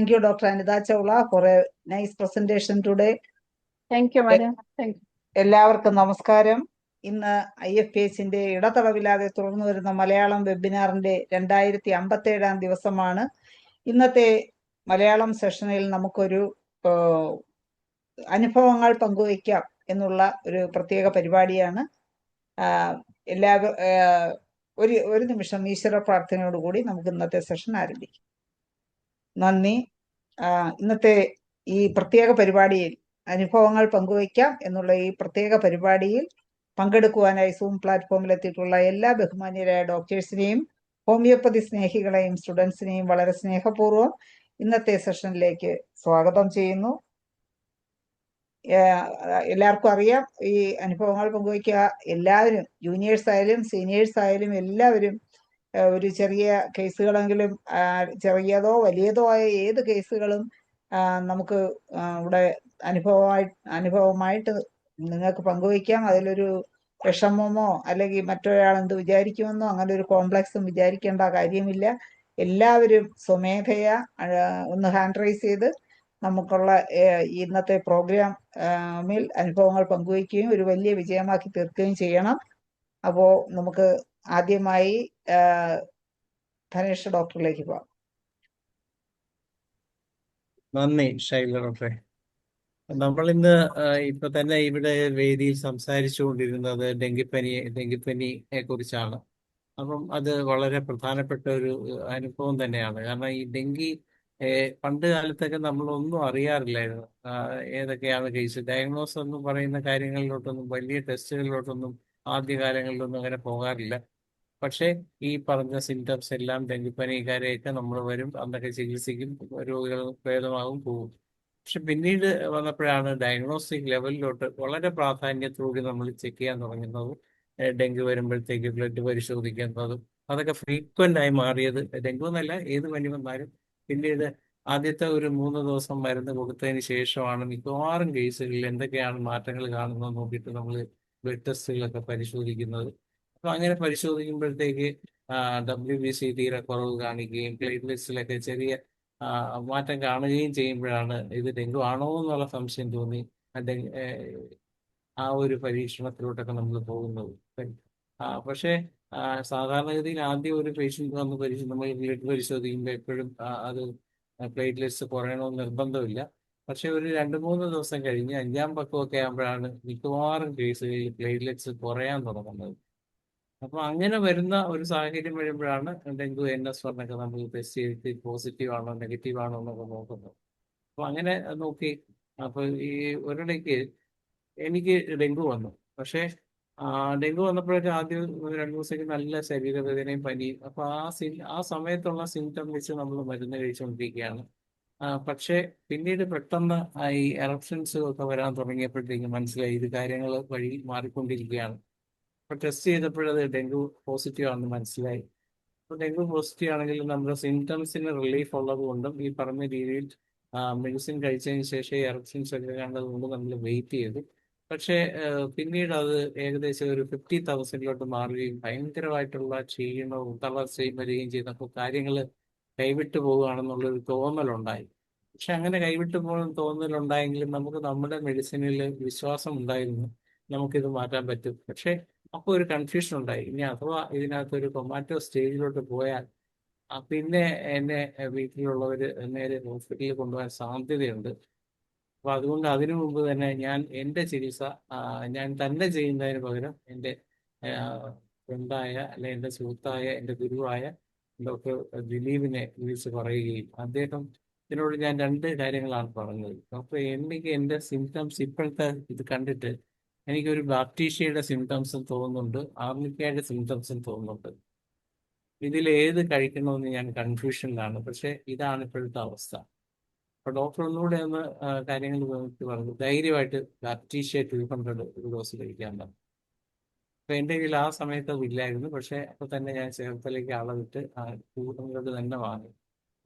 Thank you, Dr. Anita Chawla, for a nice presentation today. Thank you, madam. Thank you. എല്ലാവർക്കും നമസ്കാരം. ഇന്ന് IFPHന്റെ ഇടതടവില്ലാതെ തുടർന്നു വരുന്ന മലയാളം വെബിനാറിന്റെ 2057 ദിവസമാണ്. ഇന്നത്തെ മലയാളം സെഷനിൽ നമുക്കൊരു അനുഭവങ്ങൾ പങ്കുവയ്ക്കാം എന്നുള്ള ഒരു പ്രത്യേക പരിപാടിയാണ്. ഒരു നിമിഷം ഈശ്വര പ്രാർത്ഥനയോടുകൂടി നമുക്ക് ഇന്നത്തെ സെഷൻ ആരംഭിക്കാം. നന്ദി. ഇന്നത്തെ ഈ പ്രത്യേക പരിപാടിയിൽ അനുഭവങ്ങൾ പങ്കുവയ്ക്കാം എന്നുള്ള ഈ പ്രത്യേക പരിപാടിയിൽ പങ്കെടുക്കുവാനായി സൂം പ്ലാറ്റ്ഫോമിലെത്തിയിട്ടുള്ള എല്ലാ ബഹുമാന്യരായ ഡോക്ടേഴ്സിനെയും ഹോമിയോപ്പതി സ്നേഹികളെയും സ്റ്റുഡൻസിനെയും വളരെ സ്നേഹപൂർവ്വം ഇന്നത്തെ സെഷനിലേക്ക് സ്വാഗതം ചെയ്യുന്നു. എല്ലാവർക്കും അറിയാം, ഈ അനുഭവങ്ങൾ പങ്കുവയ്ക്കുക എല്ലാവരും, ജൂനിയേഴ്സ് ആയാലും സീനിയേഴ്സ് ആയാലും എല്ലാവരും ഒരു ചെറിയ കേസുകളെങ്കിലും, ചെറിയതോ വലിയതോ ആയ ഏത് കേസുകളും നമുക്ക് ഇവിടെ അനുഭവമായിട്ട് നിങ്ങൾക്ക് പങ്കുവയ്ക്കാം. അതിലൊരു വിഷമമോ അല്ലെങ്കിൽ മറ്റൊരാൾ എന്ത് വിചാരിക്കുമെന്നോ അങ്ങനെ ഒരു കോംപ്ലക്സും വിചാരിക്കേണ്ട കാര്യമില്ല. എല്ലാവരും സ്വമേധയാ ഒന്ന് ഹാൻഡ് റൈസ് ചെയ്ത് നമുക്കുള്ള ഇന്നത്തെ പ്രോഗ്രാമിൽ അനുഭവങ്ങൾ പങ്കുവയ്ക്കുകയും ഒരു വലിയ വിജയമാക്കി തീർക്കുകയും ചെയ്യണം. അപ്പോൾ നമുക്ക് ആദ്യമായി ധനേഷ് ഡോക്ടറിലേക്ക് പോകാം. നന്ദി ശൈല ഡോക്ടറെ. നമ്മളിന്ന് ഇപ്പൊ തന്നെ ഇവിടെ വേദിയിൽ സംസാരിച്ചുകൊണ്ടിരുന്നത് ഡെങ്കിപ്പനിയെ കുറിച്ചാണ്. അപ്പം അത് വളരെ പ്രധാനപ്പെട്ട ഒരു അനുഭവം തന്നെയാണ്. കാരണം ഈ ഡെങ്കി പണ്ട് കാലത്തൊക്കെ നമ്മളൊന്നും അറിയാറില്ലായിരുന്നു. ഏതൊക്കെയാണ് കേസ്, ഡയഗ്നോസ് എന്ന് പറയുന്ന കാര്യങ്ങളിലോട്ടൊന്നും, വലിയ ടെസ്റ്റുകളിലോട്ടൊന്നും ആദ്യകാലങ്ങളിലൊന്നും അങ്ങനെ പോകാറില്ല. പക്ഷേ ഈ പറഞ്ഞ സിംറ്റംസ് എല്ലാം ഡെങ്കിപ്പനിക്കാരെയൊക്കെ നമ്മൾ വരും, അന്നൊക്കെ ചികിത്സിക്കും, രോഗികൾ ഭേദമാകും, പോകും. പക്ഷെ പിന്നീട് വന്നപ്പോഴാണ് ഡയഗ്നോസ്റ്റിക് ലെവലിലോട്ട് വളരെ പ്രാധാന്യത്തോടെ നമ്മൾ ചെക്ക് ചെയ്യാൻ തുടങ്ങുന്നതും ഡെങ്കു വരുമ്പോഴത്തേക്ക് ബ്ലഡ് പരിശോധിക്കുന്നതും അതൊക്കെ ഫ്രീക്വൻ്റ് ആയി മാറിയത്. ഡെങ്കു എന്നല്ല, ഏത് പനി വന്നാലും പിന്നീട് ആദ്യത്തെ ഒരു 3 ദിവസം മരുന്ന് കൊടുത്തതിന് ശേഷമാണ് മിക്കവാറും കേസുകളിൽ എന്തൊക്കെയാണ് മാറ്റങ്ങൾ കാണുന്നത് നോക്കിയിട്ട് നമ്മൾ ബ്ലഡ് ടെസ്റ്റുകളൊക്കെ പരിശോധിക്കുന്നത്. അപ്പം അങ്ങനെ പരിശോധിക്കുമ്പോഴത്തേക്ക് WBC തീരെ കുറവ് കാണിക്കുകയും പ്ലേറ്റ്ലെറ്റ്സിലൊക്കെ ചെറിയ മാറ്റം കാണുകയും ചെയ്യുമ്പോഴാണ് ഇത് ഡെങ്കു ആണോ എന്നുള്ള സംശയം തോന്നി ആ ഒരു പരീക്ഷണത്തിലോട്ടൊക്കെ നമ്മൾ പോകുന്നത്. പക്ഷേ സാധാരണഗതിയിൽ ആദ്യം ഒരു പേഷ്യൻ്റ് വന്ന് നമ്മൾ ബ്ലഡ് പരിശോധിക്കുമ്പോൾ എപ്പോഴും അത് പ്ലേറ്റ്ലെറ്റ്സ് കുറയണമെന്ന് നിർബന്ധമില്ല. പക്ഷെ ഒരു 2-3 ദിവസം കഴിഞ്ഞ് 5-ാം പക്കമൊക്കെ ആകുമ്പോഴാണ് മിക്കവാറും കേസുകളിൽ പ്ലേറ്റ്ലെറ്റ്സ് കുറയാൻ തുടങ്ങുന്നത്. അപ്പോൾ അങ്ങനെ വരുന്ന ഒരു സാഹചര്യം വരുമ്പോഴാണ് ഡെങ്കു NS എന്നൊക്കെ നമ്മൾ ടെസ്റ്റ് ചെയ്തിട്ട് പോസിറ്റീവ് ആണോ നെഗറ്റീവ് ആണോ എന്നൊക്കെ നോക്കുന്നത്. അപ്പോൾ അങ്ങനെ നോക്കി, അപ്പോൾ ഈ ഒരിടയ്ക്ക് എനിക്ക് ഡെങ്കു വന്നു. പക്ഷേ ഡെങ്കു വന്നപ്പോഴൊക്കെ ആദ്യം 2 ദിവസത്തേക്ക് നല്ല ശരീരവേദനയും പനിയും. അപ്പോൾ ആ സമയത്തുള്ള സിംറ്റം വെച്ച് നമ്മൾ മരുന്ന് കഴിച്ചുകൊണ്ടിരിക്കുകയാണ്. പക്ഷേ പിന്നീട് പെട്ടെന്ന് ഈ എറപ്ഷൻസ് ഒക്കെ വരാൻ തുടങ്ങിയപ്പോഴത്തേക്കും മനസ്സിലായി ഇത് കാര്യങ്ങൾ വഴി മാറിക്കൊണ്ടിരിക്കുകയാണ്. അപ്പോൾ ടെസ്റ്റ് ചെയ്തപ്പോഴത് ഡെങ്കു പോസിറ്റീവ് ആണെന്ന് മനസ്സിലായി. അപ്പോൾ ഡെങ്കു പോസിറ്റീവ് ആണെങ്കിൽ നമ്മുടെ സിംറ്റംസിന് റിലീഫ് ഉള്ളത് കൊണ്ടും ഈ പറഞ്ഞ രീതിയിൽ മെഡിസിൻ കഴിച്ചതിന് ശേഷം എറപ്ഷൻസ് ഒക്കെ കണ്ടതുകൊണ്ട് നമ്മൾ വെയിറ്റ് ചെയ്തു. പക്ഷേ പിന്നീട് അത് ഏകദേശം ഒരു 50,000 മാറുകയും ഭയങ്കരമായിട്ടുള്ള ക്ഷീണവും തളർച്ചയും വരികയും ചെയ്തപ്പോൾ കാര്യങ്ങൾ കൈവിട്ടു പോവുകയാണെന്നുള്ളൊരു തോന്നലുണ്ടായി. പക്ഷെ അങ്ങനെ കൈവിട്ടു പോകുന്ന തോന്നലുണ്ടായെങ്കിലും നമുക്ക് നമ്മുടെ മെഡിസിനിൽ വിശ്വാസം ഉണ്ടായിരുന്നു, നമുക്കിത് മാറ്റാൻ പറ്റും. പക്ഷേ അപ്പോൾ ഒരു കൺഫ്യൂഷൻ ഉണ്ടായി. ഇനി അഥവാ ഇതിനകത്തൊരു കൊമാറ്റോ സ്റ്റേജിലോട്ട് പോയാൽ പിന്നെ എന്നെ വീട്ടിലുള്ളവർ നേരെ ഹോസ്പിറ്റലിൽ കൊണ്ടുപോകാൻ സാധ്യതയുണ്ട്. അപ്പോൾ അതുകൊണ്ട് അതിനു മുമ്പ് തന്നെ ഞാൻ എൻ്റെ ചികിത്സ ഞാൻ തന്നെ ചെയ്യുന്നതിന് പകരം എൻ്റെ ഫ്രണ്ടായ അല്ലെ എൻ്റെ സുഹൃത്തായ എൻ്റെ ഗുരുവായ ഡോക്ടർ ദിലീപിനെ വിളിച്ച് പറയുകയും അദ്ദേഹത്തിനോട് ഞാൻ 2 കാര്യങ്ങളാണ് പറഞ്ഞത്. ഡോക്ടർ, എനിക്ക് എൻ്റെ സിംറ്റംസ് ഇപ്പോഴത്തെ ഇത് കണ്ടിട്ട് എനിക്കൊരു ബാക്ടീഷ്യയുടെ സിംറ്റംസും തോന്നുന്നുണ്ട്, ആർണിക്കയുടെ സിംറ്റംസും തോന്നുന്നുണ്ട്. ഇതിൽ ഏത് കഴിക്കണമെന്ന് ഞാൻ കൺഫ്യൂഷനിലാണ്. പക്ഷേ ഇതാണ് ഇപ്പോഴത്തെ അവസ്ഥ. അപ്പോൾ ഡോക്ടർ ഒന്നുകൂടെ ഒന്ന് കാര്യങ്ങൾ പറഞ്ഞു, ധൈര്യമായിട്ട് ബാക്ടീഷ്യ 200 ഒരു ഡോസ് കഴിക്കാൻ പറഞ്ഞു. അപ്പോൾ എൻ്റെ കയ്യിൽ ആ സമയത്ത് അതില്ലായിരുന്നു. പക്ഷേ അപ്പോൾ തന്നെ ഞാൻ ചേർത്തലേക്ക് വിട്ട് 200 തന്നെ വാങ്ങി.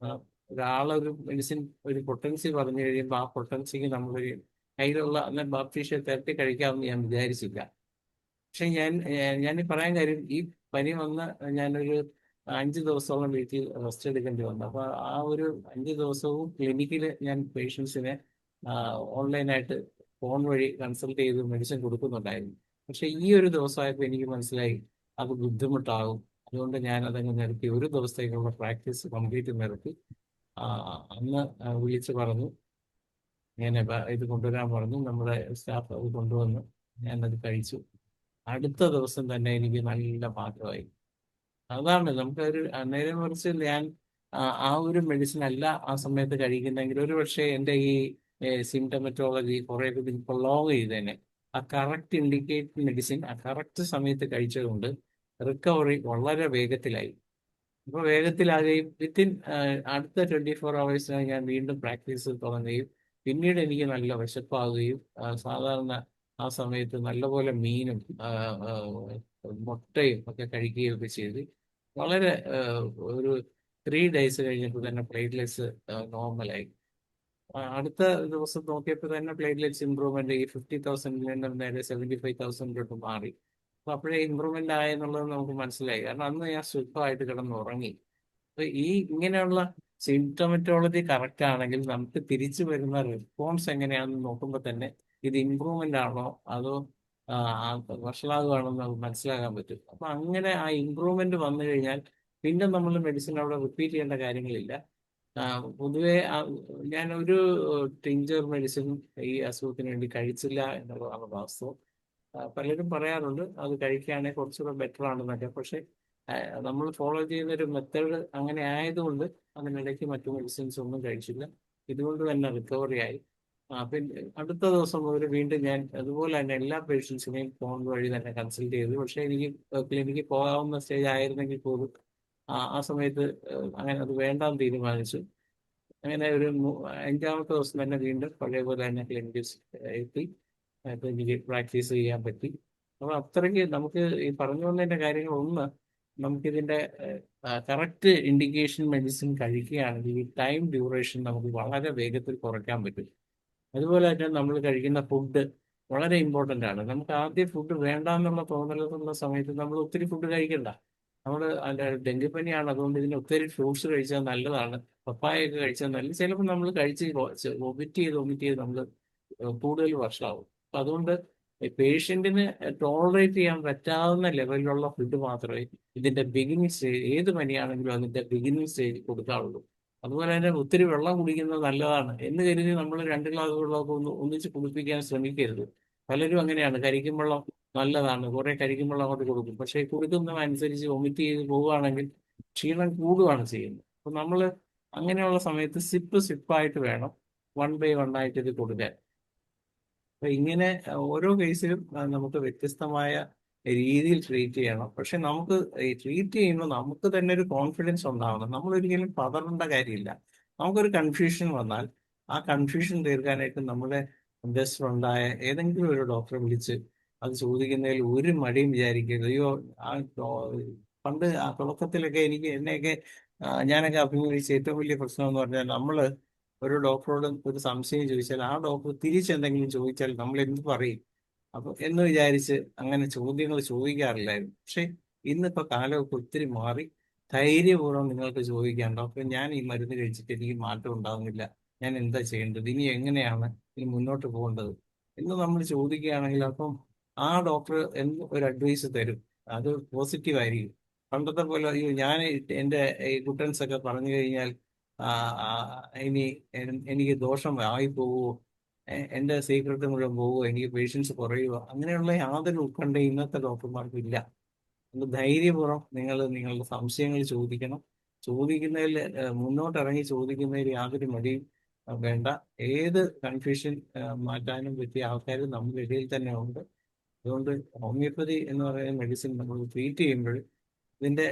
ഒരാളൊരു മെഡിസിൻ ഒരു പൊട്ടൻസി പറഞ്ഞു കഴിയുമ്പോൾ ആ പൊട്ടൻസിക്ക് നമ്മളൊരു കയ്യിലുള്ള ബാക്ടീഷ്യ തെരട്ടി കഴിക്കാമെന്ന് ഞാൻ വിചാരിച്ചില്ല. പക്ഷെ ഞാൻ പറയാൻ കാര്യം, ഈ പനി വന്ന് ഞാനൊരു 5 ദിവസത്തോളം വീട്ടിൽ റെസ്റ്റ് എടുക്കേണ്ടി വന്നു. അപ്പോൾ ആ ഒരു 5 ദിവസവും ക്ലിനിക്കിൽ ഞാൻ പേഷ്യൻസിനെ ഓൺലൈനായിട്ട് ഫോൺ വഴി കൺസൾട്ട് ചെയ്ത് മെഡിസിൻ കൊടുക്കുന്നുണ്ടായിരുന്നു. പക്ഷെ ഈ ഒരു ദിവസമായപ്പോൾ എനിക്ക് മനസ്സിലായി അത് ബുദ്ധിമുട്ടാകും. അതുകൊണ്ട് ഞാൻ അതങ്ങ് നിർത്തി. ഒരു ദിവസത്തേക്കുള്ള പ്രാക്ടീസ് കംപ്ലീറ്റ് നിർത്തി. അന്ന് വിളിച്ച് പറഞ്ഞു, ഞാൻ ഇത് കൊണ്ടുവരാൻ പറഞ്ഞു. നമ്മുടെ സ്റ്റാഫ് അത് കൊണ്ടുവന്ന് ഞാനത് കഴിച്ചു. അടുത്ത ദിവസം തന്നെ എനിക്ക് നല്ല മാറ്റമായി. അതാണ് നമുക്കൊരു നേരെ മറിച്ച് ഞാൻ ആ ഒരു മെഡിസിൻ അല്ല ആ സമയത്ത് കഴിക്കുന്നെങ്കിൽ ഒരു പക്ഷേ എൻ്റെ ഈ സിംറ്റമറ്റോളജി കുറെ കൂടി പ്രൊലോങ് ചെയ്തേനെ. ആ കറക്റ്റ് ഇൻഡിക്കേറ്റ് മെഡിസിൻ ആ കറക്റ്റ് സമയത്ത് കഴിച്ചതുകൊണ്ട് റിക്കവറി വളരെ വേഗത്തിലായി. അപ്പോൾ വേഗത്തിലാകുകയും വിത്തിൻ അടുത്ത 24 hours ഞാൻ വീണ്ടും പ്രാക്ടീസ് തുടങ്ങുകയും പിന്നീട് എനിക്ക് നല്ല വിശപ്പാകുകയും സാധാരണ ആ സമയത്ത് നല്ലപോലെ മീനും മുട്ടയും ഒക്കെ കഴിക്കുകയൊക്കെ ചെയ്ത് വളരെ ഒരു 3 days കഴിഞ്ഞപ്പോൾ തന്നെ പ്ലേറ്റ്ലെറ്റ്സ് നോർമലായി. അടുത്ത ദിവസം നോക്കിയപ്പോൾ തന്നെ പ്ലേറ്റ്ലെറ്റ്സ് ഇമ്പ്രൂവ്മെന്റ് ഈ 50,000 നേരെ 75,000 മാറി. അപ്പൊ അപ്പോഴേ ഇമ്പ്രൂവ്മെന്റ് ആയെന്നുള്ളത് നമുക്ക് മനസ്സിലായി. കാരണം അന്ന് ഞാൻ സുഖമായിട്ട് കിടന്നുറങ്ങി. അപ്പൊ ഈ ഇങ്ങനെയുള്ള സിംറ്റമറ്റോളജി കറക്റ്റ് ആണെങ്കിൽ നമുക്ക് തിരിച്ചു വരുന്ന റെസ്പോൺസ് എങ്ങനെയാണെന്ന് നോക്കുമ്പോൾ തന്നെ ഇത് ഇമ്പ്രൂവ്മെന്റ് ആണോ അതോ വഷളാകുകയാണോ എന്ന് നമുക്ക് മനസ്സിലാക്കാൻ പറ്റും. അപ്പൊ അങ്ങനെ ആ ഇമ്പ്രൂവ്മെന്റ് വന്നു കഴിഞ്ഞാൽ പിന്നെ നമ്മൾ മെഡിസിൻ അവിടെ റിപ്പീറ്റ് ചെയ്യേണ്ട കാര്യങ്ങളില്ല. പൊതുവെ ഞാൻ ഒരു ടിഞ്ചർ മെഡിസിൻ ഈ അസുഖത്തിന് വേണ്ടി കഴിച്ചില്ല എന്നുള്ളതാണ് വാസ്തവം. പലരും പറയാറുണ്ട് അത് കഴിക്കുകയാണെങ്കിൽ കുറച്ചുകൂടെ ബെറ്റർ ആണെന്നൊക്കെ. പക്ഷെ നമ്മൾ ഫോളോ ചെയ്യുന്ന ഒരു മെത്തേഡ് അങ്ങനെ ആയതുകൊണ്ട് അതിനിടയ്ക്ക് മറ്റു മെഡിസിൻസ് ഒന്നും കഴിച്ചില്ല. ഇതുകൊണ്ട് തന്നെ റിക്കവറി ആയി. പിന്നെ അടുത്ത ദിവസം മുതൽ വീണ്ടും ഞാൻ അതുപോലെ തന്നെ എല്ലാ പേഷ്യൻസിനെയും ഫോൺ വഴി തന്നെ കൺസൾട്ട് ചെയ്തു. പക്ഷെ എനിക്ക് ക്ലിനിക്കിൽ പോകാവുന്ന സ്റ്റേജ് ആയിരുന്നെങ്കിൽ പോലും ആ സമയത്ത് അങ്ങനെ അത് വേണ്ടാന്ന് തീരുമാനിച്ചു. അങ്ങനെ ഒരു 5ാമത്തെ ദിവസം തന്നെ വീണ്ടും പഴയ പോലെ തന്നെ ക്ലിനിക്കിൽ എത്തി. എനിക്ക് പ്രാക്ടീസ് ചെയ്യാൻ പറ്റി. അപ്പോൾ അത്രയ്ക്ക് നമുക്ക് ഈ പറഞ്ഞു വന്നതിൻ്റെ കാര്യങ്ങൾ ഒന്ന്, നമുക്കിതിൻ്റെ കറക്റ്റ് ഇൻഡിക്കേഷൻ മെഡിസിൻ കഴിക്കുകയാണെങ്കിൽ ഈ ടൈം ഡ്യൂറേഷൻ നമുക്ക് വളരെ വേഗത്തിൽ കുറയ്ക്കാൻ പറ്റും. അതുപോലെ തന്നെ നമ്മൾ കഴിക്കുന്ന ഫുഡ് വളരെ ഇമ്പോർട്ടൻ്റ് ആണ്. നമുക്ക് ആദ്യം ഫുഡ് വേണ്ട എന്നുള്ള തോന്നലുള്ള സമയത്ത് നമ്മൾ ഒത്തിരി ഫുഡ് കഴിക്കണ്ട. നമ്മൾ ഡെങ്കിപ്പനിയാണ്, അതുകൊണ്ട് ഇതിന് ഒത്തിരി ഫ്രൂട്ട്സ് കഴിച്ചാൽ നല്ലതാണ്, പപ്പായൊക്കെ കഴിച്ചാൽ നല്ലത്. ചിലപ്പോൾ നമ്മൾ കഴിച്ച് വൊമിറ്റ് ചെയ്ത് നമ്മൾ കൂടുതൽ വഷളാവും. അപ്പം അതുകൊണ്ട് പേഷ്യൻറ്റിന് ടോളറേറ്റ് ചെയ്യാൻ പറ്റാവുന്ന ലെവലിലുള്ള ഫുഡ് മാത്രമേ ഇതിൻ്റെ ബിഗിനിങ് സ്റ്റേജ്, ഏത് പനിയാണെങ്കിലും അതിൻ്റെ ബിഗിനിങ് സ്റ്റേജ് കൊടുക്കാവുള്ളൂ. അതുപോലെ തന്നെ ഒത്തിരി വെള്ളം കുടിക്കുന്നത് നല്ലതാണ് എന്ന് കരുതി നമ്മൾ 2 ഗ്ലാസ് വെള്ളമൊക്കെ ഒന്നിച്ച് കുടിപ്പിക്കാൻ ശ്രമിക്കരുത്. പലരും അങ്ങനെയാണ്, കരിക്കും വെള്ളം നല്ലതാണ്, കുറെ കരിക്കും വെള്ളം അങ്ങോട്ട് കൊടുക്കും. പക്ഷേ കൊടുക്കുന്നതനുസരിച്ച് വൊമിറ്റ് ചെയ്ത് പോവുകയാണെങ്കിൽ ക്ഷീണം കൂടുകയാണ് ചെയ്യുന്നത്. അപ്പം നമ്മൾ അങ്ങനെയുള്ള സമയത്ത് സിപ്പായിട്ട് വേണം 1 by 1 ആയിട്ട് ഇത് കൊടുക്കാൻ. അപ്പൊ ഇങ്ങനെ ഓരോ കേസിലും നമുക്ക് വ്യത്യസ്തമായ രീതിയിൽ ട്രീറ്റ് ചെയ്യണം. പക്ഷെ നമുക്ക് ഈ ട്രീറ്റ് ചെയ്യുമ്പോൾ നമുക്ക് തന്നെ ഒരു കോൺഫിഡൻസ് ഉണ്ടാവണം. നമ്മൾ ഒരിക്കലും പതറേണ്ട കാര്യമില്ല. നമുക്കൊരു കൺഫ്യൂഷൻ വന്നാൽ ആ കൺഫ്യൂഷൻ തീർക്കാനായിട്ട് നമ്മുടെ ബെസ്റ്റ് ഫ്രണ്ടായ ഏതെങ്കിലും ഒരു ഡോക്ടറെ വിളിച്ച് അത് ചോദിക്കുന്നതിൽ ഒരു മടിയും വിചാരിക്കരുത്. അയ്യോ പണ്ട് ആ തുടക്കത്തിലൊക്കെ ഞാനൊക്കെ അഭിമുഖീകരിച്ച ഏറ്റവും വലിയ പ്രശ്നം എന്ന് പറഞ്ഞാൽ നമ്മൾ ഒരു ഡോക്ടറോട് ഒരു സംശയം ചോദിച്ചാൽ ആ ഡോക്ടർ തിരിച്ചെന്തെങ്കിലും ചോദിച്ചാൽ നമ്മൾ എന്ത് പറയും അപ്പൊ എന്ന് വിചാരിച്ച് അങ്ങനെ ചോദ്യങ്ങൾ ചോദിക്കാറില്ലായിരുന്നു. പക്ഷെ ഇന്നിപ്പോ കാലമൊക്കെ ഒത്തിരി മാറി. ധൈര്യപൂർവ്വം നിങ്ങൾക്ക് ചോദിക്കാം, ഡോക്ടർ ഞാൻ ഈ മരുന്ന് കഴിച്ചിട്ട് എനിക്ക് മാറ്റം ഉണ്ടാകുന്നില്ല, ഞാൻ എന്താ ചെയ്യേണ്ടത്, ഇനി എങ്ങനെയാണ് ഇനി മുന്നോട്ട് പോകേണ്ടത് എന്ന് നമ്മൾ ചോദിക്കുകയാണെങ്കിൽ അപ്പം ആ ഡോക്ടർ എന്ത് ഒരു അഡ്വൈസ് തരും, അത് പോസിറ്റീവ് ആയിരിക്കും. പണ്ടത്തെ പോലെ അയ്യോ ഞാൻ എൻ്റെ ഈ കുട്ടൻസ് ഒക്കെ പറഞ്ഞു കഴിഞ്ഞാൽ ഇനി എനിക്ക് ദോഷം ആയി പോവുമോ, എൻ്റെ സീക്രട്ട് മുഴുവൻ പോവുമോ, എനിക്ക് പേഷ്യൻസ് കുറയുമോ, അങ്ങനെയുള്ള യാതൊരു ഉത്കണ്ഠ ഇന്നത്തെ ഡോക്ടർമാർക്കും ഇല്ല. അത് ധൈര്യപൂർവ്വം നിങ്ങളുടെ സംശയങ്ങൾ ചോദിക്കണം. ചോദിക്കുന്നതിൽ മുന്നോട്ടിറങ്ങി ചോദിക്കുന്നതിൽ യാതൊരു മടിയും വേണ്ട. ഏത് കൺഫ്യൂഷൻ മാറ്റാനും പറ്റിയ ആൾക്കാർ നമ്മുടെ ഇടയിൽ തന്നെ ഉണ്ട്. അതുകൊണ്ട് ഹോമിയോപ്പതി എന്ന് പറയുന്ന മെഡിസിൻ നമ്മൾ ട്രീറ്റ് ചെയ്യുമ്പോൾ ഇതിന്റെ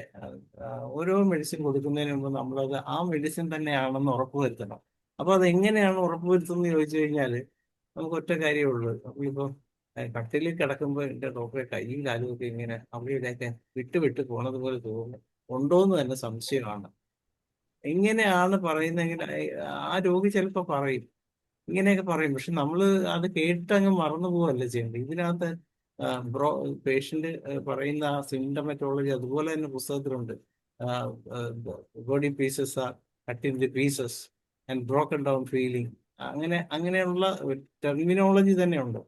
ഓരോ മെഡിസിൻ കൊടുക്കുന്നതിന് മുമ്പ് നമ്മളത് ആ മെഡിസിൻ തന്നെയാണെന്ന് ഉറപ്പുവരുത്തണം. അപ്പൊ അത് എങ്ങനെയാണ് ഉറപ്പുവരുത്തുന്നത് ചോദിച്ചു കഴിഞ്ഞാൽ നമുക്ക് ഒറ്റ കാര്യമേ ഉള്ളൂ. നമ്മളിപ്പോൾ കട്ടിലിൽ കിടക്കുമ്പോൾ എൻ്റെ ഡോക്ടറെ കൈയും കാലും ഒക്കെ ഇങ്ങനെ അവിടെയൊക്കെ വിട്ട് പോണത് പോലെ തോന്നുന്നു, ഉണ്ടോന്ന് തന്നെ സംശയമാണ്. എങ്ങനെയാണ് പറയുന്നതെങ്കിൽ ആ രോഗി ചിലപ്പോൾ പറയും, ഇങ്ങനെയൊക്കെ പറയും. പക്ഷെ നമ്മൾ അത് കേട്ടങ്ങ് മറന്നു പോവല്ലേ ചെയ്യേണ്ടത്. ഇതിനകത്ത് പേഷ്യന്റ് പറയുന്ന ആ സിംറ്റമറ്റോളജി അതുപോലെ തന്നെ പുസ്തകത്തിലുണ്ട്. Body pieces are cut in the pieces and broken down feeling, അങ്ങനെയുള്ള ടെർമിനോളജി തന്നെ ഉണ്ട്.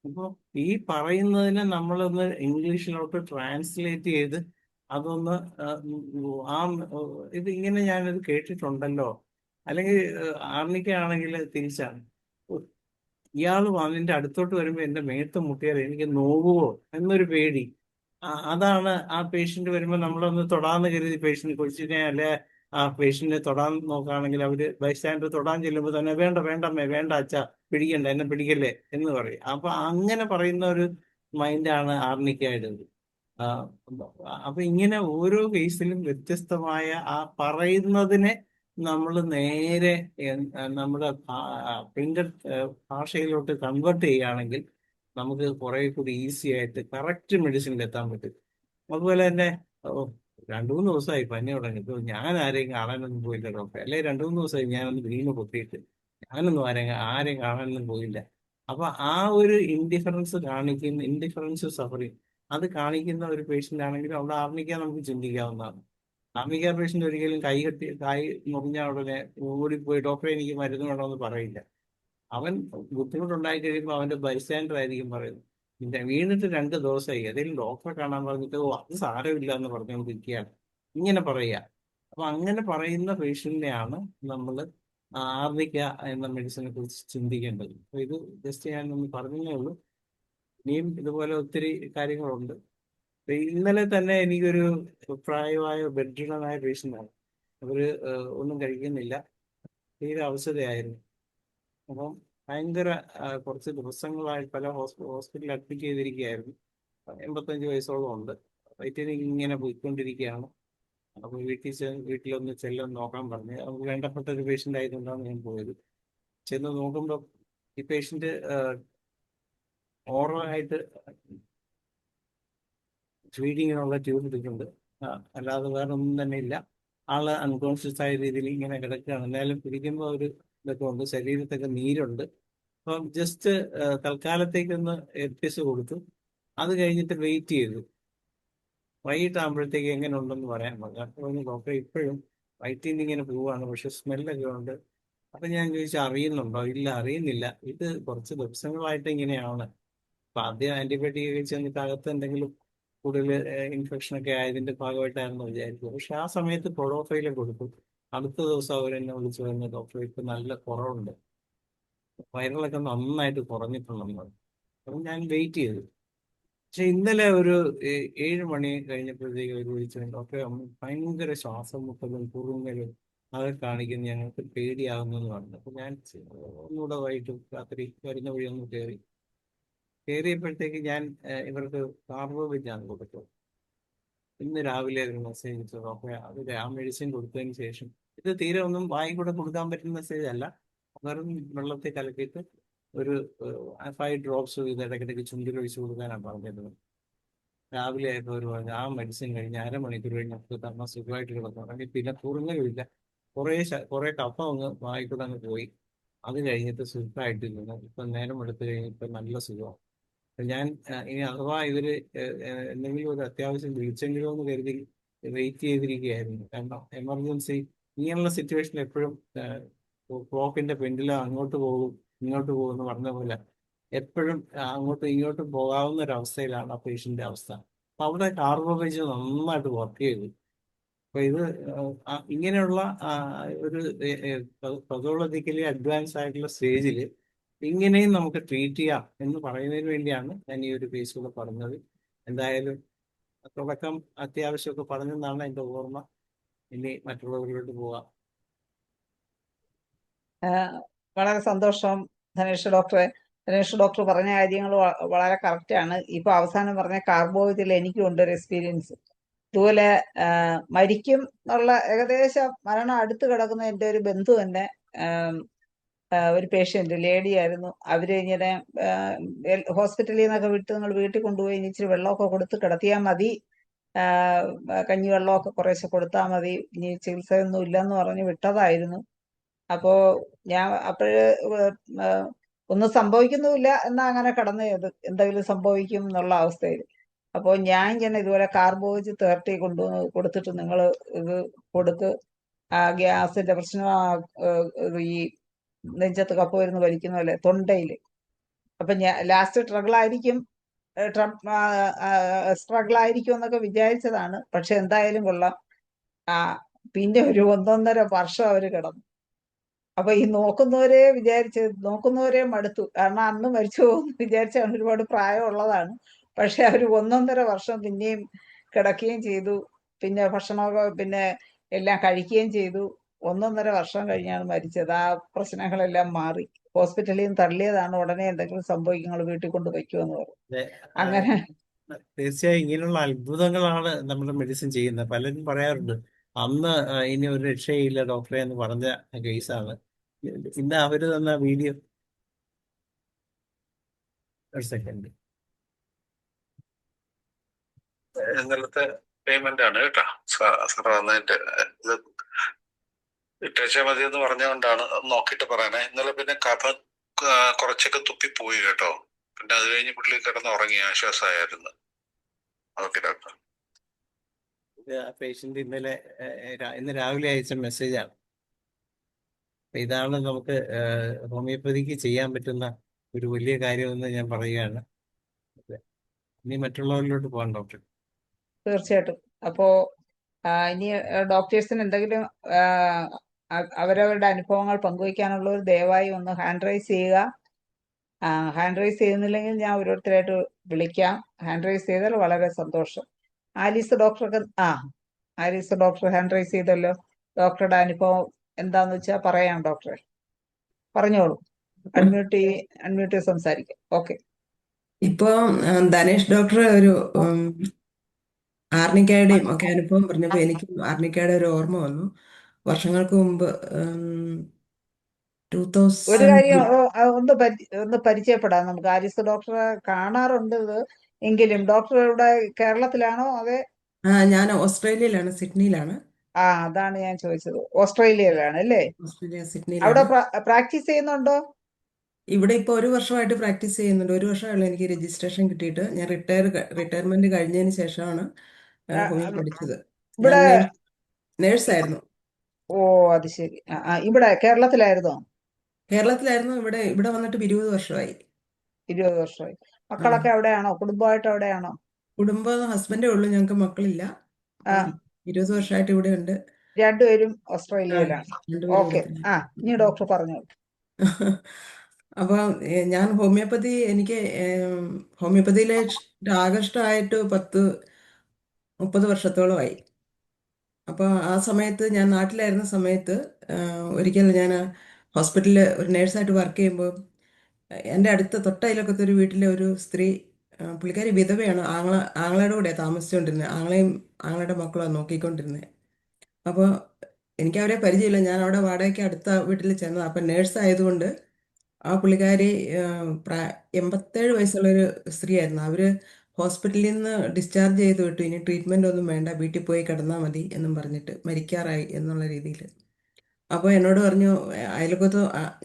അപ്പോൾ ഈ പറയുന്നതിനെ നമ്മളൊന്ന് ഇംഗ്ലീഷിലോട്ട് ട്രാൻസ്ലേറ്റ് ചെയ്ത് അതൊന്ന് ഇത് ഇങ്ങനെ ഞാനത് കേട്ടിട്ടുണ്ടല്ലോ, അല്ലെങ്കിൽ ആർണിക്കാണെങ്കിൽ തിരിച്ചാണ്, ഇയാൾ അതിൻ്റെ അടുത്തോട്ട് വരുമ്പോൾ എൻ്റെ മേത്ത് മുട്ടിയാൽ എനിക്ക് നോവുമോ എന്നൊരു പേടി. അതാണ് ആ പേഷ്യന്റ് വരുമ്പോൾ നമ്മളൊന്ന് തൊടാന്ന് കരുതി പേഷ്യന്റ് കൊച്ചിനെ അല്ലെ ആ പേഷ്യന്റിനെ തൊടാൻ നോക്കുകയാണെങ്കിൽ അവര് ബൈസ്റ്റാൻഡർ തൊടാൻ ചെല്ലുമ്പോൾ തന്നെ വേണ്ട വേണ്ടമ്മേ വേണ്ട അച്ഛാ പിടിക്കണ്ട എന്നെ പിടിക്കല്ലേ എന്ന് പറയും. അപ്പൊ അങ്ങനെ പറയുന്ന ഒരു മൈൻഡാണ് ആർണിക്കായുടേത്. അപ്പൊ ഇങ്ങനെ ഓരോ കേസിലും വ്യത്യസ്തമായ ആ പറയുന്നതിനെ നമ്മൾ നേരെ നമ്മുടെ പ്രിന്റഡ് ഭാഷയിലോട്ട് കൺവേർട്ട് ചെയ്യുകയാണെങ്കിൽ നമുക്ക് കുറെ കൂടി ഈസി ആയിട്ട് കറക്റ്റ് മെഡിസിനിൽ എത്താൻ പറ്റും. അതുപോലെ തന്നെ 2-3 ദിവസമായി പനി തുടങ്ങിയിട്ട് ഞാൻ ആരെയും കാണാനൊന്നും പോയില്ല ഡോക്ടറെ, അല്ലെ 2-3 ദിവസമായി ഞാനൊന്ന് വീണ് പൊട്ടിയിട്ട് ഞാനൊന്നും ആരെയും കാണാനൊന്നും പോയില്ല. അപ്പൊ ആ ഒരു ഇൻഡിഫറൻസ് സഫറിങ് അത് കാണിക്കുന്ന ഒരു പേഷ്യന്റ് ആണെങ്കിൽ അവിടെ ആർമിക്കാൻ നമുക്ക് ചിന്തിക്കാവുന്നതാണ്. ആർമിക്കാർ പേഷ്യന്റ് ഒരിക്കലും കൈ മുറിഞ്ഞ ഉടനെ ഓടിപ്പോയി ഡോക്ടറെ എനിക്ക് മരുന്ന് വേണമെന്ന് പറയില്ല. അവൻ ബുദ്ധിമുട്ടുണ്ടായി കഴിയുമ്പോൾ അവന്റെ ബൈസ്റ്റാൻഡർ ആയിരിക്കും പറയുന്നത് വീണിട്ട് 2 ദിവസമായി ഏതെങ്കിലും ഡോക്ടറെ കാണാൻ പറഞ്ഞിട്ട് അത് സാരമില്ല എന്ന് പറഞ്ഞുകൊണ്ടിരിക്കുകയാണ്, ഇങ്ങനെ പറയുക. അപ്പൊ അങ്ങനെ പറയുന്ന പേഷ്യന്റിനെയാണ് നമ്മൾ ആർണിക്ക എന്ന മെഡിസിനെ കുറിച്ച് ചിന്തിക്കേണ്ടത്. അപ്പൊ ഇത് ജസ്റ്റ് ഞാൻ ഒന്ന് പറഞ്ഞേ ഉള്ളൂ. ഇനിയും ഇതുപോലെ ഒത്തിരി കാര്യങ്ങളുണ്ട്. ഇന്നലെ തന്നെ എനിക്കൊരു പ്രായമായ ബെഡ്രിഡനായ പേഷ്യൻ്റാണ്. അവര് ഒന്നും കഴിക്കുന്നില്ല, തീരെ അവശതയായിരുന്നു. അപ്പം ഭയങ്കര കുറച്ച് ദിവസങ്ങളായി പല ഹോസ്പിറ്റലിൽ അഡ്മിറ്റ് ചെയ്തിരിക്കുകയായിരുന്നു. 85 വയസ്സോളം ഉണ്ട്. വയറ്റിന് ഇങ്ങനെ പോയിക്കൊണ്ടിരിക്കുകയാണ്. അപ്പോൾ വീട്ടിലൊന്ന് ചെല്ലൊന്ന് നോക്കാൻ പറഞ്ഞ് നമുക്ക് വേണ്ടപ്പെട്ട ഒരു പേഷ്യൻ്റ് ആയതുകൊണ്ടാണ് ഞാൻ പോയത്. ചെന്ന് നോക്കുമ്പോൾ ഈ പേഷ്യൻ്റ് ഓറലായിട്ട് ഫീഡിങ്ങിനുള്ള ട്യൂബ് ഇട്ടിട്ടുണ്ട്, അല്ലാതെ വേറെ ഒന്നും തന്നെ ഇല്ല. ആള് അൺകോൺഷ്യസ് ആയ രീതിയിൽ ഇങ്ങനെ കിടക്കുകയാണ്. എന്നാലും പിടിക്കുമ്പോൾ ഒരു ഇതൊക്കെ ഉണ്ട്, ശരീരത്തൊക്കെ നീരുണ്ട്. അപ്പം ജസ്റ്റ് തൽക്കാലത്തേക്കൊന്ന് എപ്പിസ് കൊടുത്തു. അത് കഴിഞ്ഞിട്ട് വെയിറ്റ് ചെയ്തു. വൈകിട്ടാകുമ്പോഴത്തേക്ക് എങ്ങനെ ഉണ്ടെന്ന് പറയാൻ പറഞ്ഞു. അപ്പോൾ ഡോക്ടർ ഇപ്പോഴും വയറ്റിൽ നിന്ന് ഇങ്ങനെ പോവുകയാണ്, പക്ഷെ സ്മെല്ലൊക്കെ ഉണ്ട്. അപ്പം ഞാൻ ചോദിച്ചു അറിയുന്നുണ്ടോ? ഇല്ല അറിയുന്നില്ല, ഇത് കുറച്ച് ദിവസങ്ങളായിട്ട് ഇങ്ങനെയാണ്. അപ്പം ആദ്യം ആന്റിബയോട്ടിക് കഴിച്ച് എന്നിട്ട് അകത്ത് എന്തെങ്കിലും കൂടുതൽ ഇൻഫെക്ഷനൊക്കെ ആയതിന്റെ ഭാഗമായിട്ടായിരുന്നു വിചാരിച്ചത്. പക്ഷെ ആ സമയത്ത് പ്രൊഡോഫൈലും കൊടുത്തു. അടുത്ത ദിവസം അവരെന്നെ വിളിച്ചു പറഞ്ഞു ഡോക്ടർ ഇപ്പം നല്ല കുറവുണ്ട്, വയറുകളൊക്കെ നന്നായിട്ട് കുറഞ്ഞിട്ടുണ്ടെന്ന് പറഞ്ഞു. അപ്പം ഞാൻ വെയിറ്റ് ചെയ്തു. പക്ഷെ ഇന്നലെ ഒരു 7 മണി കഴിഞ്ഞപ്പോഴത്തേക്ക് അവർ വിളിച്ചു ഡോക്ടറെ ഭയങ്കര ശ്വാസം മുട്ടലും കുറുങ്ങലും അതൊക്കെ കാണിക്കുന്നു, ഞങ്ങൾക്ക് പേടിയാകുന്നെന്ന് പറഞ്ഞു. അപ്പൊ ഞാൻ ഒന്നുകൂടെ വൈകിട്ട് രാത്രി വരുന്ന വഴി ഒന്ന് കയറിയപ്പോഴത്തേക്ക് ഞാൻ ഇവർക്ക് കാർബോവിറ്റാണ് കൊടുത്തത്. ഇന്ന് രാവിലെ ഒരു മെസ്സേജ് ഇട്ടു ഡോക്ടറെ അത് ആ മെഡിസിൻ കൊടുത്തതിന് ശേഷം ഇത് തീരെ ഒന്നും വായി കൂടെ കൊടുക്കാൻ പറ്റുന്ന മെസ്സേജ് അല്ല, വെറും വെള്ളത്തിൽ കലക്കിയിട്ട് ഒരു 5 ഡ്രോപ്സ് ഇത് ഇടയ്ക്കിടയ്ക്ക് ചുണ്ടിൽ ഒഴിച്ചു കൊടുക്കാനാണ് പറഞ്ഞിരുന്നത്. രാവിലെ ആയപ്പോൾ ഒരു പറഞ്ഞു ആ മെഡിസിൻ കഴിഞ്ഞ് 1/2 മണിക്കൂർ കഴിഞ്ഞ് നമുക്ക് തമ്മ സുഖമായിട്ട് കിടന്നു. പിന്നെ കുറുങ്ങലുമില്ല, കുറെ കഫം അങ്ങ് വായിക്കൂടെ അങ്ങ് പോയി. അത് കഴിഞ്ഞിട്ട് സുഖമായിട്ടിരുന്നു. ഇപ്പം നേരം എടുത്തു കഴിഞ്ഞിട്ട് നല്ല സുഖമാണ്. ഞാൻ ഇനി അഥവാ ഇവര് എന്തെങ്കിലും ഒരു അത്യാവശ്യം വിളിച്ചെങ്കിലോ എന്ന് കരുതി വെയിറ്റ് ചെയ്തിരിക്കുകയായിരുന്നു. കാരണം എമർജൻസി ഇങ്ങനെയുള്ള സിറ്റുവേഷൻ എപ്പോഴും ക്ലോക്കിന്റെ പെൻഡിലും അങ്ങോട്ട് പോകും ഇങ്ങോട്ട് പോകും എന്ന് പറഞ്ഞ പോലെ എപ്പോഴും അങ്ങോട്ടും ഇങ്ങോട്ടും പോകാവുന്ന ഒരു അവസ്ഥയിലാണ് ആ പേഷ്യന്റെ അവസ്ഥ. അപ്പൊ അവിടെ കാർബോവേജ് നന്നായിട്ട് വർക്ക് ചെയ്തു. അപ്പൊ ഇത് ഇങ്ങനെയുള്ള ഒരു പതോളജിക്കലി അഡ്വാൻസ് ആയിട്ടുള്ള സ്റ്റേജിൽ ഇങ്ങനെയും നമുക്ക് ട്രീറ്റ് ചെയ്യാം എന്ന് പറയുന്നതിന് വേണ്ടിയാണ് ഞാൻ ഈ ഒരു കേസ് കൂടെ പറഞ്ഞത്. എന്തായാലും തുടക്കം അത്യാവശ്യമൊക്കെ പറഞ്ഞെന്നാണ് എൻ്റെ ഓർമ്മ. ഇനി മറ്റുള്ളവരിലോട്ട് പോവാം. വളരെ സന്തോഷം ധനേഷ് ഡോക്ടറെ. ധനേഷ് ഡോക്ടർ പറഞ്ഞ കാര്യങ്ങൾ വളരെ കറക്റ്റാണ്. ഇപ്പൊ അവസാനം പറഞ്ഞ കാർബോഹൈഡ്രേറ്റിൽ എനിക്കും ഉണ്ട് ഒരു എക്സ്പീരിയൻസ്. ഇതുപോലെ മരിക്കും എന്നുള്ള ഏകദേശം മരണം അടുത്ത് കിടക്കുന്ന എൻ്റെ ഒരു ബന്ധു തന്നെ ഒരു പേഷ്യന്റ് ലേഡി ആയിരുന്നു. അവര് ഇങ്ങനെ ഹോസ്പിറ്റലിൽ നിന്നൊക്കെ വിട്ട് നിങ്ങൾ വീട്ടിൽ കൊണ്ടുപോയി ഇച്ചിരി വെള്ളമൊക്കെ കൊടുത്ത് കിടത്തിയാൽ മതി, കഞ്ഞിവെള്ളമൊക്കെ കുറേശ്ശെ കൊടുത്താൽ മതി, ഇനി ചികിത്സയൊന്നും ഇല്ലെന്ന് പറഞ്ഞ് വിട്ടതായിരുന്നു. അപ്പോ ഞാൻ അപ്പോഴ് ഒന്നും സംഭവിക്കുന്നുമില്ല എന്നാ അങ്ങനെ കടന്നു എന്തെങ്കിലും സംഭവിക്കും എന്നുള്ള അവസ്ഥയിൽ. അപ്പോൾ ഞാൻ ഇങ്ങനെ ഇതുപോലെ കാർബോജ് 30 കൊണ്ടുവന്ന് കൊടുത്തിട്ട് നിങ്ങൾ ഇത് കൊടുത്ത് ആ ഗ്യാസിന്റെ പ്രശ്നം ഈ നെഞ്ചത്ത് കപ്പ വരുന്ന വലിക്കുന്ന പോലെ തൊണ്ടയിൽ. അപ്പൊ ഞാൻ ലാസ്റ്റ് സ്ട്രഗിൾ ആയിരിക്കും എന്നൊക്കെ വിചാരിച്ചതാണ്. പക്ഷെ എന്തായാലും കൊള്ളാം. ആ പിന്നെ ഒരു 1.5 വർഷം അവര് കിടന്നു. അപ്പൊ ഈ നോക്കുന്നവരെ മടുത്തു. കാരണം അന്ന് മരിച്ചു പോകുമെന്ന് വിചാരിച്ചാണ്. ഒരുപാട് പ്രായമുള്ളതാണ്. പക്ഷെ അവര് 1.5 വർഷം പിന്നെയും കിടക്കുകയും ചെയ്തു. പിന്നെ ഭക്ഷണമൊക്കെ പിന്നെ എല്ലാം കഴിക്കുകയും ചെയ്തു. 1.5 വർഷം കഴിഞ്ഞാണ് മരിച്ചത്. ആ പ്രശ്നങ്ങളെല്ലാം മാറി. ഹോസ്പിറ്റലിൽ നിന്ന് തള്ളിയതാണ്. ഉടനെ എന്തെങ്കിലും സംഭവിക്കും, നിങ്ങൾ വീട്ടിൽ കൊണ്ട് വയ്ക്കുമെന്ന് പറഞ്ഞു. അതെ, അങ്ങനെ തീർച്ചയായും ഇങ്ങനെയുള്ള അത്ഭുതങ്ങളാണ് നമ്മുടെ മെഡിസിൻ ചെയ്യുന്നത്. പലരും പറയാറുണ്ട് അന്ന് ഇനി ഒരു രക്ഷയില്ല ഡോക്ടറെ എന്ന് പറഞ്ഞ കേസാണ്. ഇന്ന് അവര് തന്ന വീഡിയോ, ഒരു സെക്കൻഡ്, ഇന്നലത്തെ പേയ്മെന്റ് ആണ് കേട്ടോ സാർ വന്നതിന്റെ ഇത് ഇട്ടേച്ചാ മതി എന്ന് പറഞ്ഞുകൊണ്ടാണ്. നോക്കിയിട്ട് പറയണേ. ഇന്നലെ പിന്നെ കഫ കുറച്ചൊക്കെ തുപ്പിപ്പോയി കേട്ടോ. പിന്നെ അത് കഴിഞ്ഞ് പുള്ളി കിടന്ന് ഉറങ്ങി, ആശ്വാസമായിരുന്നു. Okay doctor. ഇത് ആ പേഷ്യന്റ് ഇന്ന് രാവിലെ അയച്ച മെസ്സേജാണ്. ഇതാണ് നമുക്ക് ഹോമിയോപ്പതിക്ക് ചെയ്യാൻ പറ്റുന്ന ഒരു വലിയ കാര്യമെന്ന് ഞാൻ പറയുകയാണ്. ഇനി മറ്റുള്ളവരിലോട്ട് പോകാം ഡോക്ടർ. തീർച്ചയായിട്ടും. അപ്പോ ഇനി ഡോക്ടേഴ്സിന് എന്തെങ്കിലും അവരവരുടെ അനുഭവങ്ങൾ പങ്കുവയ്ക്കാനുള്ളവർ ദയവായി ഒന്ന് ഹാൻഡ് റൈസ് ചെയ്യുക. ഹാൻഡ് റൈസ് ചെയ്യുന്നില്ലെങ്കിൽ ഞാൻ ഓരോരുത്തരായിട്ട് വിളിക്കാം. ഹാൻഡ് റൈസ് ചെയ്താൽ വളരെ സന്തോഷം. ആലീസ് ഡോക്ടർക്ക് ആലീസ് ഡോക്ടർ ഹാൻഡ് റൈസ് ചെയ്തല്ലോ. ഡോക്ടറുടെ അനുഭവം എന്താന്ന് വെച്ചാൽ പറയാം. ഡോക്ടറെ പറഞ്ഞോളൂ. അൺമ്യൂട്ട് ചെയ്ത് സംസാരിക്കാം. ഓക്കെ. ഇപ്പൊ ധനേഷ് ഡോക്ടർ ഒരു ആർണിക്കയുടെയും ഒക്കെ അനുഭവം പറഞ്ഞപ്പോ എനിക്കും ആർണിക്കയുടെ ഒരു ഓർമ്മ വന്നു. വർഷങ്ങൾക്ക് മുമ്പ് ഒരു 2000 കാര്യം ഒന്ന് പരിചയപ്പെടാം നമുക്ക്. ആലിസ് ഡോക്ടറെ കാണാറുണ്ട് എങ്കിലും ഡോക്ടർ ഇവിടെ കേരളത്തിലാണോ അതെ? ഞാൻ ഓസ്ട്രേലിയയിലാണ്, സിഡ്നിയിലാണ്. അതാണ് ഞാൻ ചോദിച്ചത്. ഓസ്ട്രേലിയയിലാണ് അല്ലേ? ഓസ്ട്രേലിയ അവിടെ സിഡ്നിയിലാണ്. പ്രാക്ടീസ് ചെയ്യുന്നുണ്ടോ? ഇവിടെ ഇപ്പൊ 1 വർഷമായിട്ട് പ്രാക്ടീസ് ചെയ്യുന്നുണ്ട്. 1 വർഷമായുള്ള എനിക്ക് രജിസ്ട്രേഷൻ കിട്ടിയിട്ട്. ഞാൻ റിട്ടയർമെന്റ് കഴിഞ്ഞതിന് ശേഷമാണ് ഹോമിയോ പഠിച്ചത്. ഞാൻ ഇവിടെ നേഴ്സായിരുന്നു. ഓ അത് ശരി. ഇവിടെ കേരളത്തിലായിരുന്നോ? കേരളത്തിലായിരുന്നു. ഇവിടെ വന്നിട്ട് 20 വർഷമായി. 20 വർഷമായി. ആ, മക്കളൊക്കെ അവിടെയാണോ? കുടുംബമായിട്ട് അവിടെയാണോ? കുടുംബം ഹസ്ബൻഡേ ഉള്ളൂ, ഞങ്ങൾക്ക് മക്കളില്ല. ആ 20 വർഷമായിട്ട് ഇവിടെ ഉണ്ട്. രണ്ടുപേരും ആ, ഓസ്ട്രേലിയയിലാണ്. രണ്ടുപേരും ഓക്കെ. ഇവിടെ ഇനി തന്നെ. ഡോക്ടർ പറഞ്ഞോളൂ. അപ്പൊ ഞാൻ ഹോമിയോപ്പതി, എനിക്ക് ഹോമിയോപ്പതിയിലെ ആകർഷ്ടമായിട്ട് 30 വർഷത്തോളമായി. അപ്പോൾ ആ സമയത്ത് ഞാൻ നാട്ടിലായിരുന്ന സമയത്ത് ഒരിക്കൽ ഞാൻ ഹോസ്പിറ്റലിൽ ഒരു നേഴ്സായിട്ട് വർക്ക് ചെയ്യുമ്പോൾ എൻ്റെ അടുത്ത തൊട്ടയലൊക്കത്തെ ഒരു വീട്ടിലെ ഒരു സ്ത്രീ, പുള്ളിക്കാരി വിധവയാണ്. ആങ്ങളയുടെ കൂടെ താമസിച്ചുകൊണ്ടിരുന്നത്. ആങ്ങളയുടെ മക്കളാണ് നോക്കിക്കൊണ്ടിരുന്നത്. അപ്പോൾ എനിക്ക് അവരെ പരിചയമില്ല. ഞാൻ അവിടെ വാടകയ്ക്ക് അടുത്ത വീട്ടിൽ ചെന്നത്. അപ്പം നേഴ്സ് ആയതുകൊണ്ട് ആ പുള്ളിക്കാരി 87 വയസ്സുള്ളൊരു സ്ത്രീയായിരുന്നു. അവർ ഹോസ്പിറ്റലിൽ നിന്ന് ഡിസ്ചാർജ് ചെയ്ത് വിട്ടു. ഇനി ട്രീറ്റ്മെൻ്റ് ഒന്നും വേണ്ട, വീട്ടിൽ പോയി കിടന്നാൽ മതി എന്നും പറഞ്ഞിട്ട്, മരിക്കാറായി എന്നുള്ള രീതിയിൽ. അപ്പോൾ എന്നോട് പറഞ്ഞു, അയൽക്കത്ത്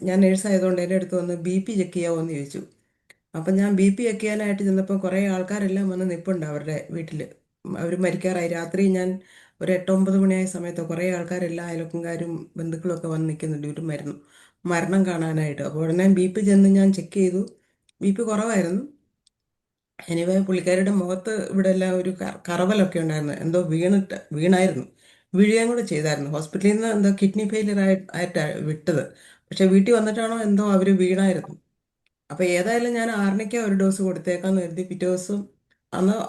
ഞാൻ നേഴ്സ് ആയതുകൊണ്ട് എൻ്റെ അടുത്ത് വന്ന് BP ചെക്ക് ചെയ്യാമോ എന്ന് ചോദിച്ചു. അപ്പം ഞാൻ BP ചെക്ക് ചെയ്യാനായിട്ട് ചെന്നപ്പോൾ കുറേ ആൾക്കാരെല്ലാം വന്ന് നിൽപ്പുണ്ട് അവരുടെ വീട്ടിൽ. അവർ മരിക്കാറായി. രാത്രി ഞാൻ ഒരു 8-9 മണിയായ സമയത്ത് കുറേ ആൾക്കാരെല്ലാം അയൽവക്കക്കാരും ബന്ധുക്കളും ഒക്കെ വന്ന് നിൽക്കുന്നുണ്ട് ഒരു മരണം കാണാനായിട്ട്. അപ്പോൾ ഉടനെ BP ചെന്ന് ഞാൻ ചെക്ക് ചെയ്തു. BP കുറവായിരുന്നു. എനിവേ പുള്ളിക്കാരിയുടെ മുഖത്ത് ഇവിടെ എല്ലാം ഒരു കറവലൊക്കെ ഉണ്ടായിരുന്നു. എന്തോ വീണായിരുന്നു. വീഴുകയും കൂടെ ചെയ്തായിരുന്നു. ഹോസ്പിറ്റലിൽ നിന്ന് എന്തോ കിഡ്നി ഫെയിലിയർ ആയിട്ടാണ് വിട്ടത്. പക്ഷെ വീട്ടിൽ വന്നിട്ടാണോ എന്തോ അവർ വീണായിരുന്നു. അപ്പോൾ ഏതായാലും ഞാൻ ആർണിക്ക ഒരു ഡോസ് കൊടുത്തേക്കാന്ന് കരുതി പിറ്റേ ദിവസം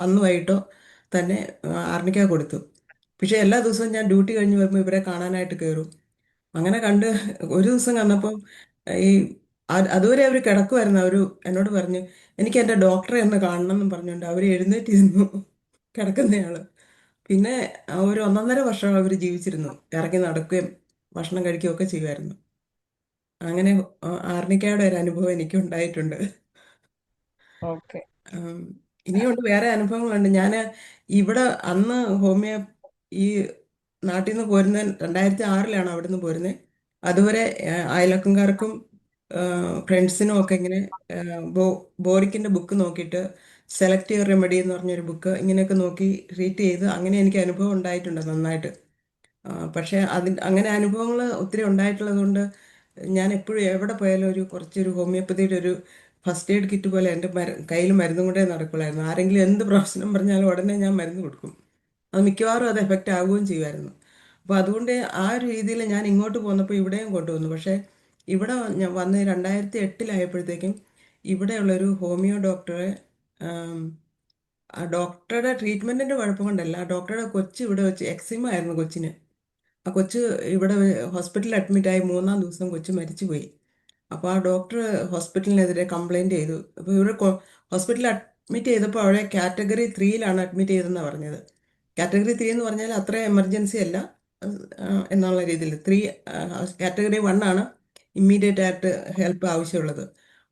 അന്ന് വൈകിട്ടോ തന്നെ ആർണിക്ക കൊടുത്തു. പക്ഷെ എല്ലാ ദിവസവും ഞാൻ ഡ്യൂട്ടി കഴിഞ്ഞ് വരുമ്പോൾ ഇവരെ കാണാനായിട്ട് കയറും. അങ്ങനെ കണ്ട് ഒരു ദിവസം കണ്ടപ്പോൾ ഈ അതുവരെ അവർ കിടക്കുമായിരുന്നു. അവർ എന്നോട് പറഞ്ഞു, എനിക്ക് എൻ്റെ ഡോക്ടറെ ഒന്ന് കാണണം എന്ന് പറഞ്ഞുകൊണ്ട് അവർ എഴുന്നേറ്റ് ഇരുന്നു കിടക്കുന്നയാള്. പിന്നെ ഒരു 1.5 വർഷം അവർ ജീവിച്ചിരുന്നു. ഇറങ്ങി നടക്കുകയും ഭക്ഷണം കഴിക്കുകയും ഒക്കെ ചെയ്യുമായിരുന്നു. അങ്ങനെ ആർണിക്കയുടെ ഒരു അനുഭവം എനിക്ക് ഉണ്ടായിട്ടുണ്ട്. ഓക്കെ. ഇനിയുണ്ട് വേറെ അനുഭവങ്ങളുണ്ട്. ഞാൻ ഇവിടെ അന്ന് ഹോമിയോ ഈ നാട്ടിൽ നിന്ന് പോരുന്ന 2006-ലാണ് അവിടെ നിന്ന് പോരുന്നത്. അതുവരെ അയൽവക്കക്കാർക്കും ഫ്രണ്ട്സിനും ഒക്കെ ഇങ്ങനെ ബോറിക്കിന്റെ ബുക്ക് നോക്കിയിട്ട് സെലക്റ്റീവ് റെമഡി എന്ന് പറഞ്ഞൊരു ബുക്ക് ഇങ്ങനെയൊക്കെ നോക്കി ട്രീറ്റ് ചെയ്ത് അങ്ങനെ എനിക്ക് അനുഭവം ഉണ്ടായിട്ടുണ്ട് നന്നായിട്ട്. പക്ഷേ അങ്ങനെ അനുഭവങ്ങൾ ഒത്തിരി ഉണ്ടായിട്ടുള്ളത് കൊണ്ട് ഞാൻ എപ്പോഴും എവിടെ പോയാലും കുറച്ചൊരു ഹോമിയോപ്പതിയുടെ ഒരു ഫസ്റ്റ് എയ്ഡ് കിറ്റ് പോലെ എൻ്റെ കയ്യിൽ മരുന്നും കൊണ്ടേ നടക്കുള്ളായിരുന്നു. ആരെങ്കിലും എന്ത് പ്രശ്നം പറഞ്ഞാലും ഉടനെ ഞാൻ മരുന്ന് കൊടുക്കും. അത് മിക്കവാറും അത് എഫക്റ്റ് ആവുകയും ചെയ്യുമായിരുന്നു. അപ്പോൾ അതുകൊണ്ട് ആ ഒരു രീതിയിൽ ഞാൻ ഇങ്ങോട്ട് പോന്നപ്പോൾ ഇവിടെയും കൊണ്ടുവന്നു. പക്ഷേ ഇവിടെ ഞാൻ വന്ന് 2008 ഇവിടെയുള്ളൊരു ഹോമിയോ ഡോക്ടറെ, ആ ഡോക്ടറുടെ ട്രീറ്റ്മെൻറ്റിൻ്റെ കുഴപ്പം കൊണ്ടല്ല, ആ ഡോക്ടറുടെ കൊച്ച് ഇവിടെ വെച്ച് എക്സിമ ആയിരുന്നു കൊച്ചിന്. ആ കൊച്ച് ഇവിടെ ഹോസ്പിറ്റലിൽ അഡ്മിറ്റായി 3-ാം ദിവസം കൊച്ച് മരിച്ചുപോയി. അപ്പോൾ ആ ഡോക്ടർ ഹോസ്പിറ്റലിനെതിരെ കംപ്ലൈൻറ്റ് ചെയ്തു. അപ്പോൾ ഇവിടെ ഹോസ്പിറ്റലിൽ അഡ്മിറ്റ് ചെയ്തപ്പോൾ അവിടെ കാറ്റഗറി 3-യിലാണ് അഡ്മിറ്റ് ചെയ്തതെന്നാണ് പറഞ്ഞത്. കാറ്റഗറി 3 എന്ന് പറഞ്ഞാൽ അത്ര എമർജൻസി അല്ല എന്നുള്ള രീതിയിൽ. കാറ്റഗറി 1 ആണ് ഇമ്മീഡിയറ്റ് ആയിട്ട് ഹെൽപ്പ് ആവശ്യമുള്ളത്.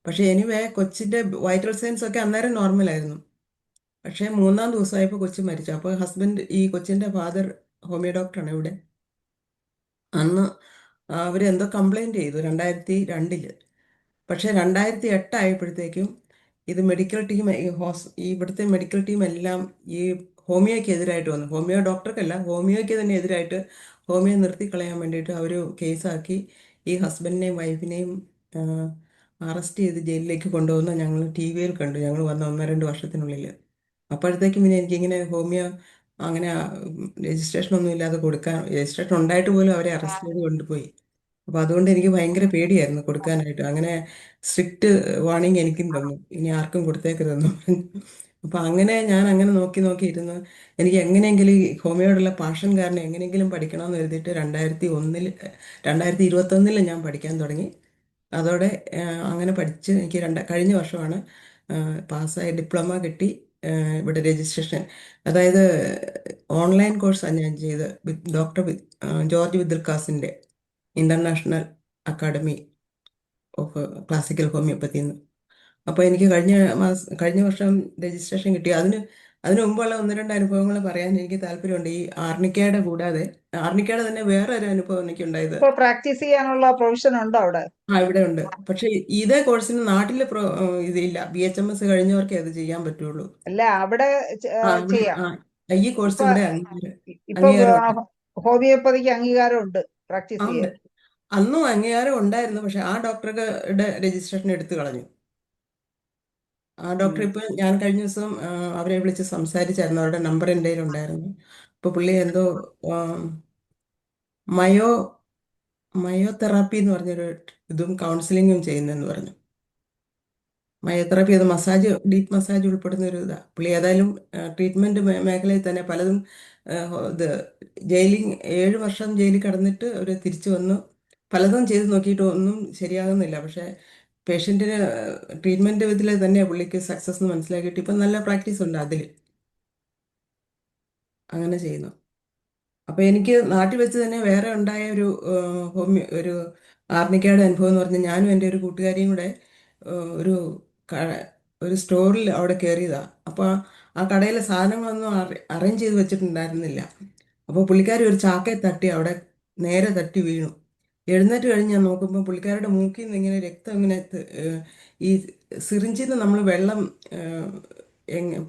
പക്ഷേ എനിവേ കൊച്ചിൻ്റെ വൈറ്റൽ സയൻസ് ഒക്കെ അന്നേരം നോർമലായിരുന്നു. പക്ഷേ 3-ാം ദിവസമായപ്പോൾ കൊച്ച് മരിച്ചു. അപ്പോൾ ഈ കൊച്ചിൻ്റെ ഫാദർ ഹോമിയോ ഡോക്ടറാണ് ഇവിടെ. അന്ന് അവരെന്തോ കംപ്ലൈൻറ്റ് ചെയ്തു 2002. പക്ഷേ 2008 ആയപ്പോഴത്തേക്കും ഇത് മെഡിക്കൽ ടീം, ഇവിടുത്തെ മെഡിക്കൽ ടീം എല്ലാം ഈ ഹോമിയോയ്ക്ക് എതിരായിട്ട് വന്നു. ഹോമിയോ ഡോക്ടർക്കല്ല, ഹോമിയോയ്ക്ക് തന്നെ എതിരായിട്ട് ഹോമിയോ നിർത്തിക്കളയാൻ വേണ്ടിയിട്ട് അവർ കേസാക്കി ഈ ഹസ്ബൻഡിനെയും വൈഫിനെയും അറസ്റ്റ് ചെയ്ത് ജയിലിലേക്ക് കൊണ്ടുപോകുന്ന ഞങ്ങൾ TV-യിൽ കണ്ടു. ഞങ്ങൾ വന്ന 1-2 വർഷത്തിനുള്ളിൽ. അപ്പോഴത്തേക്കും പിന്നെ എനിക്കിങ്ങനെ ഹോമിയോ അങ്ങനെ രജിസ്ട്രേഷൻ ഒന്നും ഇല്ലാതെ രജിസ്ട്രേഷൻ ഉണ്ടായിട്ട് പോലും അവരെ അറസ്റ്റ് ചെയ്ത് കൊണ്ടുപോയി. അപ്പോൾ അതുകൊണ്ട് എനിക്ക് ഭയങ്കര പേടിയായിരുന്നു കൊടുക്കാനായിട്ട്. അങ്ങനെ സ്ട്രിക്റ്റ് വാർണിംഗ് എനിക്കും തന്നു, ഇനി ആർക്കും കൊടുത്തേക്കരുതെന്ന് പറഞ്ഞു. അപ്പോൾ അങ്ങനെ ഞാൻ അങ്ങനെ നോക്കി നോക്കിയിരുന്ന് എനിക്ക് എങ്ങനെയെങ്കിലും ഈ ഹോമിയോടുള്ള പാഷൻ കാരണം എങ്ങനെയെങ്കിലും പഠിക്കണമെന്ന് കരുതിയിട്ട് 2021 ഞാൻ പഠിക്കാൻ തുടങ്ങി. അതോടെ അങ്ങനെ പഠിച്ച് എനിക്ക് കഴിഞ്ഞ വർഷമാണ് പാസ്സായി, ഡിപ്ലോമ കിട്ടി. ഇവിടെ രജിസ്ട്രേഷൻ, അതായത് ഓൺലൈൻ കോഴ്സാണ് ഞാൻ ചെയ്ത് ഡോക്ടർ ജോർജ് വിദ്രിക്കാസിൻ്റെ international academy of classical homoeopathy എന്ന്. അപ്പോൾ എനിക്ക് കഴിഞ്ഞ വർഷം രജിസ്ട്രേഷൻ കിട്ടി. അതിന് മുമ്പുള്ള 1-2 അനുഭവങ്ങൾ പറയാൻ എനിക്ക് താല്പര്യമുണ്ട്. ഈ ആർണിക്കയുടെ കൂടാതെ ആർണിക്കയുടെ തന്നെ വേറെ ഒരു അനുഭവം എനിക്കുണ്ടായത്. ഇപ്പൊ പ്രാക്ടീസ് ചെയ്യാനുള്ള പ്രൊവിഷൻ ഉണ്ടോ അവിടെ? ഇവിടെ ഉണ്ട്. പക്ഷെ ഇതേ കോഴ്സിന് നാട്ടിൽ ഇതില്ല. BHMS കഴിഞ്ഞവർക്കേ അത് ചെയ്യാൻ പറ്റുള്ളൂ. അല്ല, അവിടെ ഇവിടെ ചെയ്യാം. ഈ കോഴ്സ് ഇപ്പൊ ഇവിടെ ഇപ്പൊ അംഗീകാരം ഹോമിയോപ്പതിക്ക് അംഗീകാരം ഉണ്ട് പ്രാക്ടീസ് ഉണ്ട്. ചെയ്യാൻ. അന്നും അംഗീകാരം ഉണ്ടായിരുന്നു. പക്ഷെ ആ ഡോക്ടറുടെ രജിസ്ട്രേഷൻ എടുത്തു കളഞ്ഞു. ആ ഡോക്ടർ ഇപ്പൊ ഞാൻ കഴിഞ്ഞ ദിവസം അവരെ വിളിച്ച് സംസാരിച്ചായിരുന്നു. അവരുടെ നമ്പർ എൻ്റെ കയ്യിലുണ്ടായിരുന്നു. ഇപ്പൊ പുള്ളി എന്തോ മയോ മയോതെറാപ്പി എന്ന് പറഞ്ഞൊരു ഇതും കൗൺസിലിങ്ങും ചെയ്യുന്നെന്ന് പറഞ്ഞു. മയോതെറാപ്പി അത് ഡീപ്പ് മസാജ് ഉൾപ്പെടുന്ന ഒരു ഇതാ. പുള്ളി ഏതായാലും ട്രീറ്റ്മെന്റ് മേഖലയിൽ തന്നെ പലതും ഇത് 7 വർഷം ജയിലിൽ കിടന്നിട്ട് അവർ തിരിച്ചു വന്നു. പലതും ചെയ്ത് നോക്കിയിട്ട് ഒന്നും ശരിയാകുന്നില്ല. പക്ഷെ പേഷ്യൻറ്റിന് ട്രീറ്റ്മെന്റ് ഇതിൽ തന്നെ പുള്ളിക്ക് സക്സസ് എന്ന് മനസ്സിലാക്കിയിട്ട് ഇപ്പം നല്ല പ്രാക്ടീസ് ഉണ്ട് അതിൽ. അങ്ങനെ ചെയ്യുന്നു. അപ്പോൾ എനിക്ക് നാട്ടിൽ വെച്ച് തന്നെ വേറെ ഉണ്ടായ ഒരു ആർണിക്കയുടെ അനുഭവം എന്ന് പറഞ്ഞാൽ, ഞാനും എൻ്റെ ഒരു കൂട്ടുകാരിയും കൂടെ ഒരു ഒരു സ്റ്റോറിൽ അവിടെ കയറിയതാ. അപ്പോൾ ആ കടയിലെ സാധനങ്ങളൊന്നും അറേഞ്ച് ചെയ്ത് വെച്ചിട്ടുണ്ടായിരുന്നില്ല. അപ്പോൾ പുള്ളിക്കാരി ഒരു ചാക്കയെ തട്ടി അവിടെ നേരെ തട്ടി വീണു. എഴുന്നേറ്റ് കഴിഞ്ഞ് ഞാൻ നോക്കുമ്പോൾ പുള്ളിക്കാരുടെ മൂക്കിൽ നിന്ന് ഇങ്ങനെ രക്തം ഇങ്ങനെ ഈ സിറിഞ്ചിൽ നിന്ന് നമ്മൾ വെള്ളം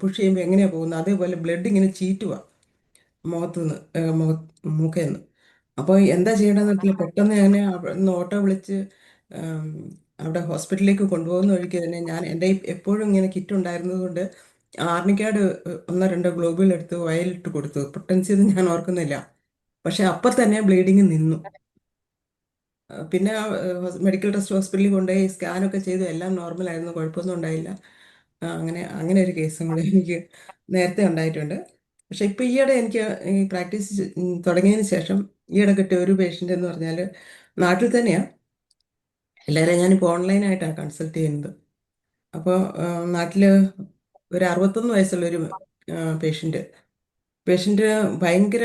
പുഷ് ചെയ്യുമ്പോൾ എങ്ങനെയാണ് പോകുന്നത് അതേപോലെ ബ്ലഡ് ഇങ്ങനെ ചീറ്റുക മുഖത്തുനിന്ന്, മൂക്കേന്ന്. അപ്പോൾ എന്താ ചെയ്യേണ്ടതെന്ന് വെച്ചാൽ പെട്ടെന്ന് തന്നെ അവിടെ നിന്ന് ഓട്ടോ വിളിച്ച് അവിടെ ഹോസ്പിറ്റലിലേക്ക് കൊണ്ടുപോകുന്ന വഴിക്ക് തന്നെ ഞാൻ എൻ്റെ എപ്പോഴും ഇങ്ങനെ കിറ്റ് ഉണ്ടായിരുന്നത് കൊണ്ട് ആർണിക്കാട് 1-2 ഗ്ലോബുകൾ എടുത്ത് വയലിട്ട് കൊടുത്തു. പൊട്ടൻസി ഒന്നും ഞാൻ ഓർക്കുന്നില്ല. പക്ഷെ അപ്പം തന്നെ ബ്ലീഡിങ് നിന്നു. പിന്നെ മെഡിക്കൽ ടെസ്റ്റ് ഹോസ്പിറ്റലിൽ കൊണ്ടുപോയി സ്കാനൊക്കെ ചെയ്തു, എല്ലാം നോർമലായിരുന്നു, കുഴപ്പമൊന്നും ഉണ്ടായില്ല. അങ്ങനെ ഒരു കേസും കൂടെ എനിക്ക് നേരത്തെ ഉണ്ടായിട്ടുണ്ട്. പക്ഷെ ഇപ്പം ഈയിടെ എനിക്ക് ഈ പ്രാക്ടീസ് തുടങ്ങിയതിന് ശേഷം ഈയിടെ കിട്ടിയ ഒരു പേഷ്യൻ്റ് എന്ന് പറഞ്ഞാൽ നാട്ടിൽ തന്നെയാണ്. എല്ലാവരെയും ഞാനിപ്പോൾ ഓൺലൈനായിട്ടാണ് കൺസൾട്ട് ചെയ്യുന്നത്. അപ്പോൾ നാട്ടിൽ ഒരു 61 വയസ്സുള്ളൊരു പേഷ്യൻ്റ് ഭയങ്കര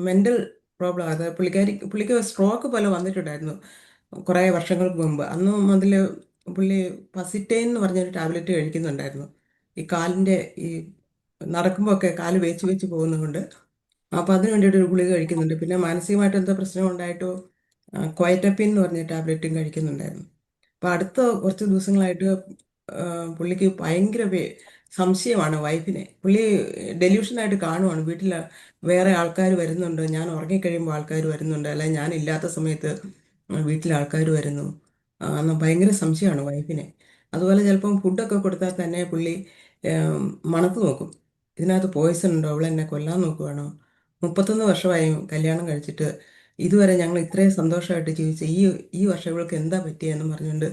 മെൻ്റൽ പ്രോബ്ലം. അത് പുള്ളിക്ക് സ്ട്രോക്ക് പോലെ വന്നിട്ടുണ്ടായിരുന്നു കുറേ വർഷങ്ങൾക്ക് മുമ്പ്. അന്ന് മുതൽ പുള്ളി പസിറ്റൈൻ എന്ന് പറഞ്ഞൊരു ടാബ്ലറ്റ് കഴിക്കുന്നുണ്ടായിരുന്നു. ഈ കാലിൻ്റെ ഈ നടക്കുമ്പോൾ ഒക്കെ കാല് വേച്ച് വെച്ച് പോകുന്നതുകൊണ്ട്. അപ്പോൾ അതിന് വേണ്ടിയിട്ട് ഒരു ഗുളിക കഴിക്കുന്നുണ്ട്. പിന്നെ മാനസികമായിട്ട് എന്തോ പ്രശ്നം ഉണ്ടായിട്ടോ ക്വയറ്റപ്പിൻ എന്ന് പറഞ്ഞ ടാബ്ലറ്റും കഴിക്കുന്നുണ്ടായിരുന്നു. അപ്പോൾ അടുത്ത കുറച്ച് ദിവസങ്ങളായിട്ട് പുള്ളിക്ക് ഭയങ്കര സംശയമാണ് വൈഫിനെ. പുള്ളി ഡെല്യൂഷനായിട്ട് കാണുവാണ്. വീട്ടിൽ വേറെ ആൾക്കാർ വരുന്നുണ്ട്, ഞാൻ ഉറങ്ങിക്കഴിയുമ്പോൾ ആൾക്കാർ വരുന്നുണ്ട്, അല്ലെങ്കിൽ ഞാൻ ഇല്ലാത്ത സമയത്ത് വീട്ടിൽ ആൾക്കാർ വരുന്നു എന്ന് ഭയങ്കര സംശയമാണ് വൈഫിനെ. അതുപോലെ ചിലപ്പം ഫുഡൊക്കെ കൊടുത്താൽ തന്നെ പുള്ളി മണത്ത് നോക്കും, ഇതിനകത്ത് പോയിസൺ ഉണ്ടോ, അവൾ എന്നെ കൊല്ലാൻ നോക്കുവാണോ. 31 വർഷമായി കല്യാണം കഴിച്ചിട്ട്, ഇതുവരെ ഞങ്ങൾ ഇത്രയും സന്തോഷമായിട്ട് ജീവിച്ച ഈ വർഷം ഇവൾക്ക് എന്താ പറ്റിയെന്ന് പറഞ്ഞുകൊണ്ട്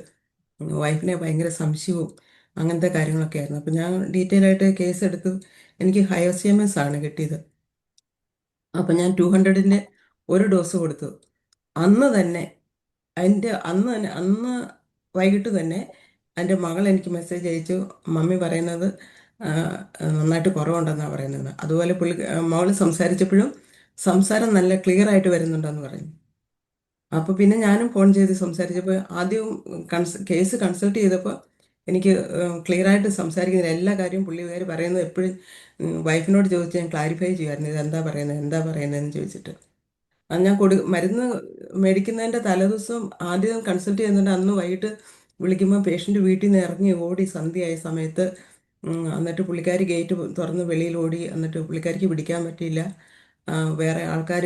വൈഫിനെ ഭയങ്കര സംശയവും അങ്ങനത്തെ കാര്യങ്ങളൊക്കെ ആയിരുന്നു. അപ്പം ഞാൻ ഡീറ്റെയിൽ ആയിട്ട് കേസ് എടുത്തു. എനിക്ക് ഹയോസിയമസ് ആണ് കിട്ടിയത്. അപ്പം ഞാൻ 200-ന്റെ ഒരു ഡോസ് കൊടുത്തു. അന്ന് തന്നെ അന്ന് വൈകിട്ട് തന്നെ എൻ്റെ മകൾ എനിക്ക് മെസ്സേജ് അയച്ചു, മമ്മി പറയുന്നത് ആ, നന്നായിട്ട് കുറവുണ്ടെന്നാണ് പറയുന്നത്. അതുപോലെ മകൾ സംസാരിച്ചപ്പോഴും സംസാരം നല്ല ക്ലിയർ ആയിട്ട് വരുന്നുണ്ടെന്ന് പറഞ്ഞു. അപ്പോൾ പിന്നെ ഞാനും ഫോൺ ചെയ്ത് സംസാരിച്ചപ്പോൾ ആദ്യം കേസ് കൺസൾട്ട് ചെയ്തപ്പോൾ എനിക്ക് ക്ലിയർ ആയിട്ട് സംസാരിക്കുന്നില്ല. എല്ലാ കാര്യവും പുള്ളിക്കാർ പറയുന്നത് എപ്പോഴും വൈഫിനോട് ചോദിച്ച് ഞാൻ ക്ലാരിഫൈ ചെയ്യുമായിരുന്നു, ഇത് എന്താ പറയുന്നതെന്ന് ചോദിച്ചിട്ട്. അത് ഞാൻ മരുന്ന് മേടിക്കുന്നതിൻ്റെ തലേദിവസം ആദ്യം കൺസൾട്ട് ചെയ്യുന്നുണ്ട്. അന്ന് വൈകിട്ട് വിളിക്കുമ്പോൾ പേഷ്യൻ്റ് വീട്ടിൽ നിന്ന് ഇറങ്ങി ഓടി സന്ധ്യയായ സമയത്ത് എന്നിട്ട് പുള്ളിക്കാരി ഗേറ്റ് തുറന്ന് വെളിയിൽ ഓടി. എന്നിട്ട് പുള്ളിക്കാരിക്ക് പിടിക്കാൻ പറ്റിയില്ല. വേറെ ആൾക്കാർ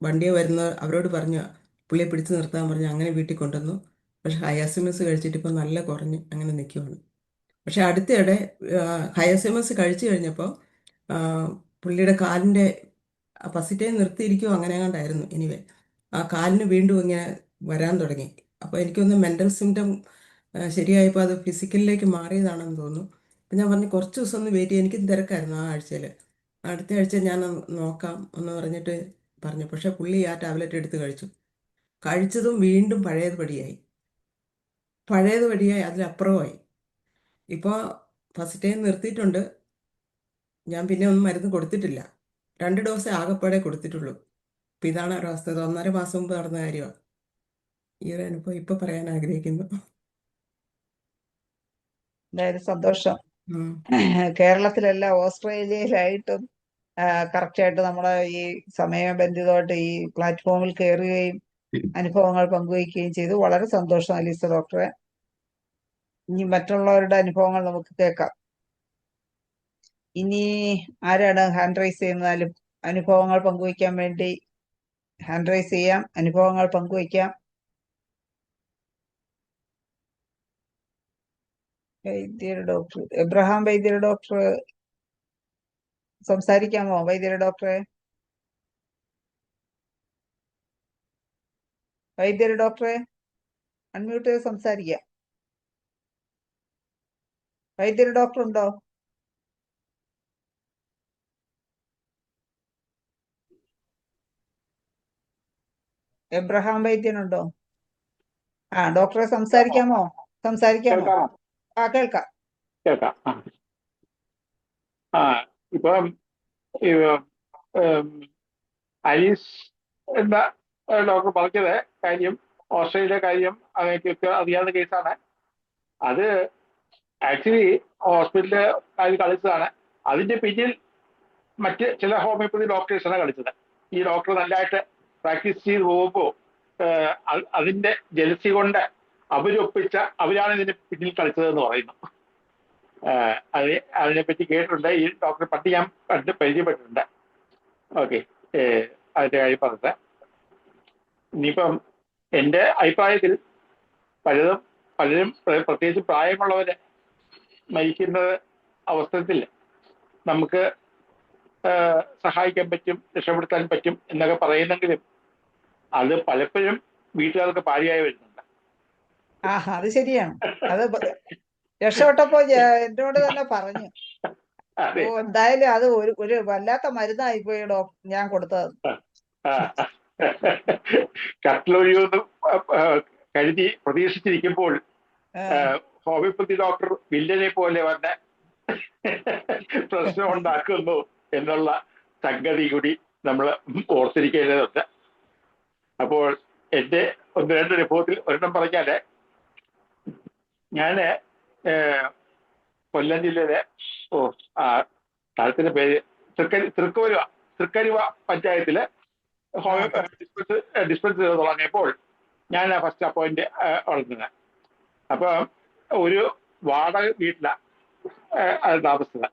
വണ്ടിയെ വരുന്ന അവരോട് പറഞ്ഞു പുള്ളിയെ പിടിച്ചു നിർത്താൻ പറഞ്ഞു. അങ്ങനെ വീട്ടിൽ കൊണ്ടുവന്നു. പക്ഷെ ഹയാസിമസ് കഴിച്ചിട്ട് ഇപ്പം നല്ല കുറഞ്ഞ് അങ്ങനെ നിൽക്കുവാണ്. പക്ഷെ അടുത്തിടെ ഹയാസിമസ് കഴിച്ചു കഴിഞ്ഞപ്പോൾ പുള്ളിയുടെ കാലിൻ്റെ ഫസ്റ്റ് നിർത്തിയിരിക്കും അങ്ങനെ കണ്ടായിരുന്നു. എനിവേ ആ കാലിന് വീണ്ടും ഇങ്ങനെ വരാൻ തുടങ്ങി. അപ്പോൾ എനിക്കൊന്ന് മെൻ്റൽ സിംറ്റം ശരിയായപ്പോൾ അത് ഫിസിക്കലിലേക്ക് മാറിയതാണെന്ന് തോന്നുന്നു. അപ്പം ഞാൻ പറഞ്ഞു കുറച്ച് ദിവസം ഒന്ന് വെയിറ്റ് ചെയ്യാം, എനിക്കും തിരക്കായിരുന്നു ആ ആഴ്ചയിൽ. അടുത്ത ആഴ്ച ഞാൻ നോക്കാം എന്ന് പറഞ്ഞിട്ട് പറഞ്ഞു. പക്ഷേ പുള്ളി ആ ടാബ്ലറ്റ് എടുത്ത് കഴിച്ചതും വീണ്ടും പഴയതുപടിയായി അതിലപ്പുറമായി. ഇപ്പോൾ ഫസ്റ്റ് ടൈം നിർത്തിയിട്ടുണ്ട്. ഞാൻ പിന്നെ ഒന്നും മരുന്ന് കൊടുത്തിട്ടില്ല. 2 ഡോസ് ആകെപ്പാടെ കൊടുത്തിട്ടുള്ളൂ. അപ്പം ഇതാണ് ഒരവസ്ഥ. ഇത് 1.5 മാസം മുമ്പ് നടന്ന കാര്യമാണ്. ഈ ഒരു അനുഭവം ഇപ്പം പറയാൻ ആഗ്രഹിക്കുന്നു. എന്തായാലും സന്തോഷം. ഉം. കേരളത്തിലല്ല, ഓസ്ട്രേലിയയിലായിട്ടും കറക്റ്റായിട്ട് നമ്മുടെ ഈ സമയബന്ധിതമായിട്ട് ഈ പ്ലാറ്റ്ഫോമിൽ കയറുകയും അനുഭവങ്ങൾ പങ്കുവയ്ക്കുകയും ചെയ്തു. വളരെ സന്തോഷം അലീസ ഡോക്ടറെ. ഇനി മറ്റുള്ളവരുടെ അനുഭവങ്ങൾ നമുക്ക് കേൾക്കാം. ഇനി ആരാണ് ഹാൻഡ് റൈസ് ചെയ്യുന്നാലും അനുഭവങ്ങൾ പങ്കുവയ്ക്കാൻ വേണ്ടി ഹാൻഡ് റൈസ് ചെയ്യാം, അനുഭവങ്ങൾ പങ്കുവയ്ക്കാം. വൈദ്യർ ഡോക്ടർ എബ്രഹാം വൈദ്യർ ഡോക്ടർ സംസാരിക്കാമോ? വൈദ്യർ ഡോക്ടറെ, വൈദ്യർ ഡോക്ടറെ അൺമ്യൂട്ട് ചെയ്ത് സംസാരിക്കാം. വൈദ്യർ ഡോക്ടർ ഉണ്ടോ? എബ്രഹാം വൈദ്യനുണ്ടോ? ഡോക്ടറെ സംസാരിക്കാമോ? കേൾക്കാമോ? കേൾക്കാം. കേൾക്കാം. ഇപ്പം ഈ, അലീസ് എന്ന ഡോക്ടർ പറഞ്ഞത് കാര്യം, ഓസ്ട്രേലിയ കാര്യം അങ്ങനെയൊക്കെ അറിയാവുന്ന കേസാണ്. അത് ആക്ച്വലി ഹോസ്പിറ്റലില് കളിച്ചതാണ്. അതിന്റെ പിന്നിൽ മറ്റ് ചില ഹോമിയോപ്പതി ഡോക്ടേഴ്സാണ് കളിച്ചത്. ഈ ഡോക്ടർ നല്ലതായിട്ട് പ്രാക്ടീസ് ചെയ്ത് പോകുമ്പോൾ അതിന്റെ ജലസി കൊണ്ട് അവരാണ് ഇതിന് പിന്നിൽ കളിച്ചതെന്ന് പറയുന്നു. അതിനെപ്പറ്റി കേട്ടിട്ടുണ്ട്. ഈ ഡോക്ടറെ പറ്റി ഞാൻ കണ്ട് പരിചയപ്പെട്ടിട്ടുണ്ട്. ഓക്കെ, അതിന്റെ കാര്യം പറഞ്ഞത്. ഇനിയിപ്പം എൻ്റെ അഭിപ്രായത്തിൽ പലരും പ്രത്യേകിച്ച് പ്രായമുള്ളവര് മരിക്കുന്ന അവസരത്തിൽ നമുക്ക് സഹായിക്കാൻ പറ്റും, രക്ഷപ്പെടുത്താൻ പറ്റും എന്നൊക്കെ പറയുന്നെങ്കിലും അത് പലപ്പോഴും വീട്ടുകാർക്ക് പാടിയായി വരുന്നുണ്ട്. അത് ശരിയാണ്. അത് രക്ഷപ്പെട്ടപ്പോ എന്നോട് തന്നെ പറഞ്ഞു, എന്തായാലും അത് ഒരു വല്ലാത്ത മരുന്നായി പോയി ഞാൻ കൊടുത്തത്. കട്ടിലൊഴിയൊന്നും കരുതി പ്രതീക്ഷിച്ചിരിക്കുമ്പോൾ ഹോമിയോപ്പതി ഡോക്ടർ വില്ലനെ പോലെ വന്ന് പ്രശ്നം ഉണ്ടാക്കുന്നു എന്നുള്ള സംഗതി കൂടി നമ്മൾ ഓർത്തിരിക്കേണ്ടതുണ്ട്. അപ്പോൾ എൻ്റെ 1-2 അനുഭവത്തിൽ ഒരെണ്ണം പറഞ്ഞാല്, ഞാന് കൊല്ലം ജില്ലയിലെ സ്ഥലത്തിന്റെ പേര് തൃക്കരുവ പഞ്ചായത്തില് ഡിസ്പെൻസറി തുടങ്ങിയപ്പോൾ ഞാൻ ഫസ്റ്റ് അപ്പോയിന്റ് വളർത്തുന്നത്. അപ്പൊ ഒരു വാടക വീട്ടിലാണ് അത് താമസിച്ചത്.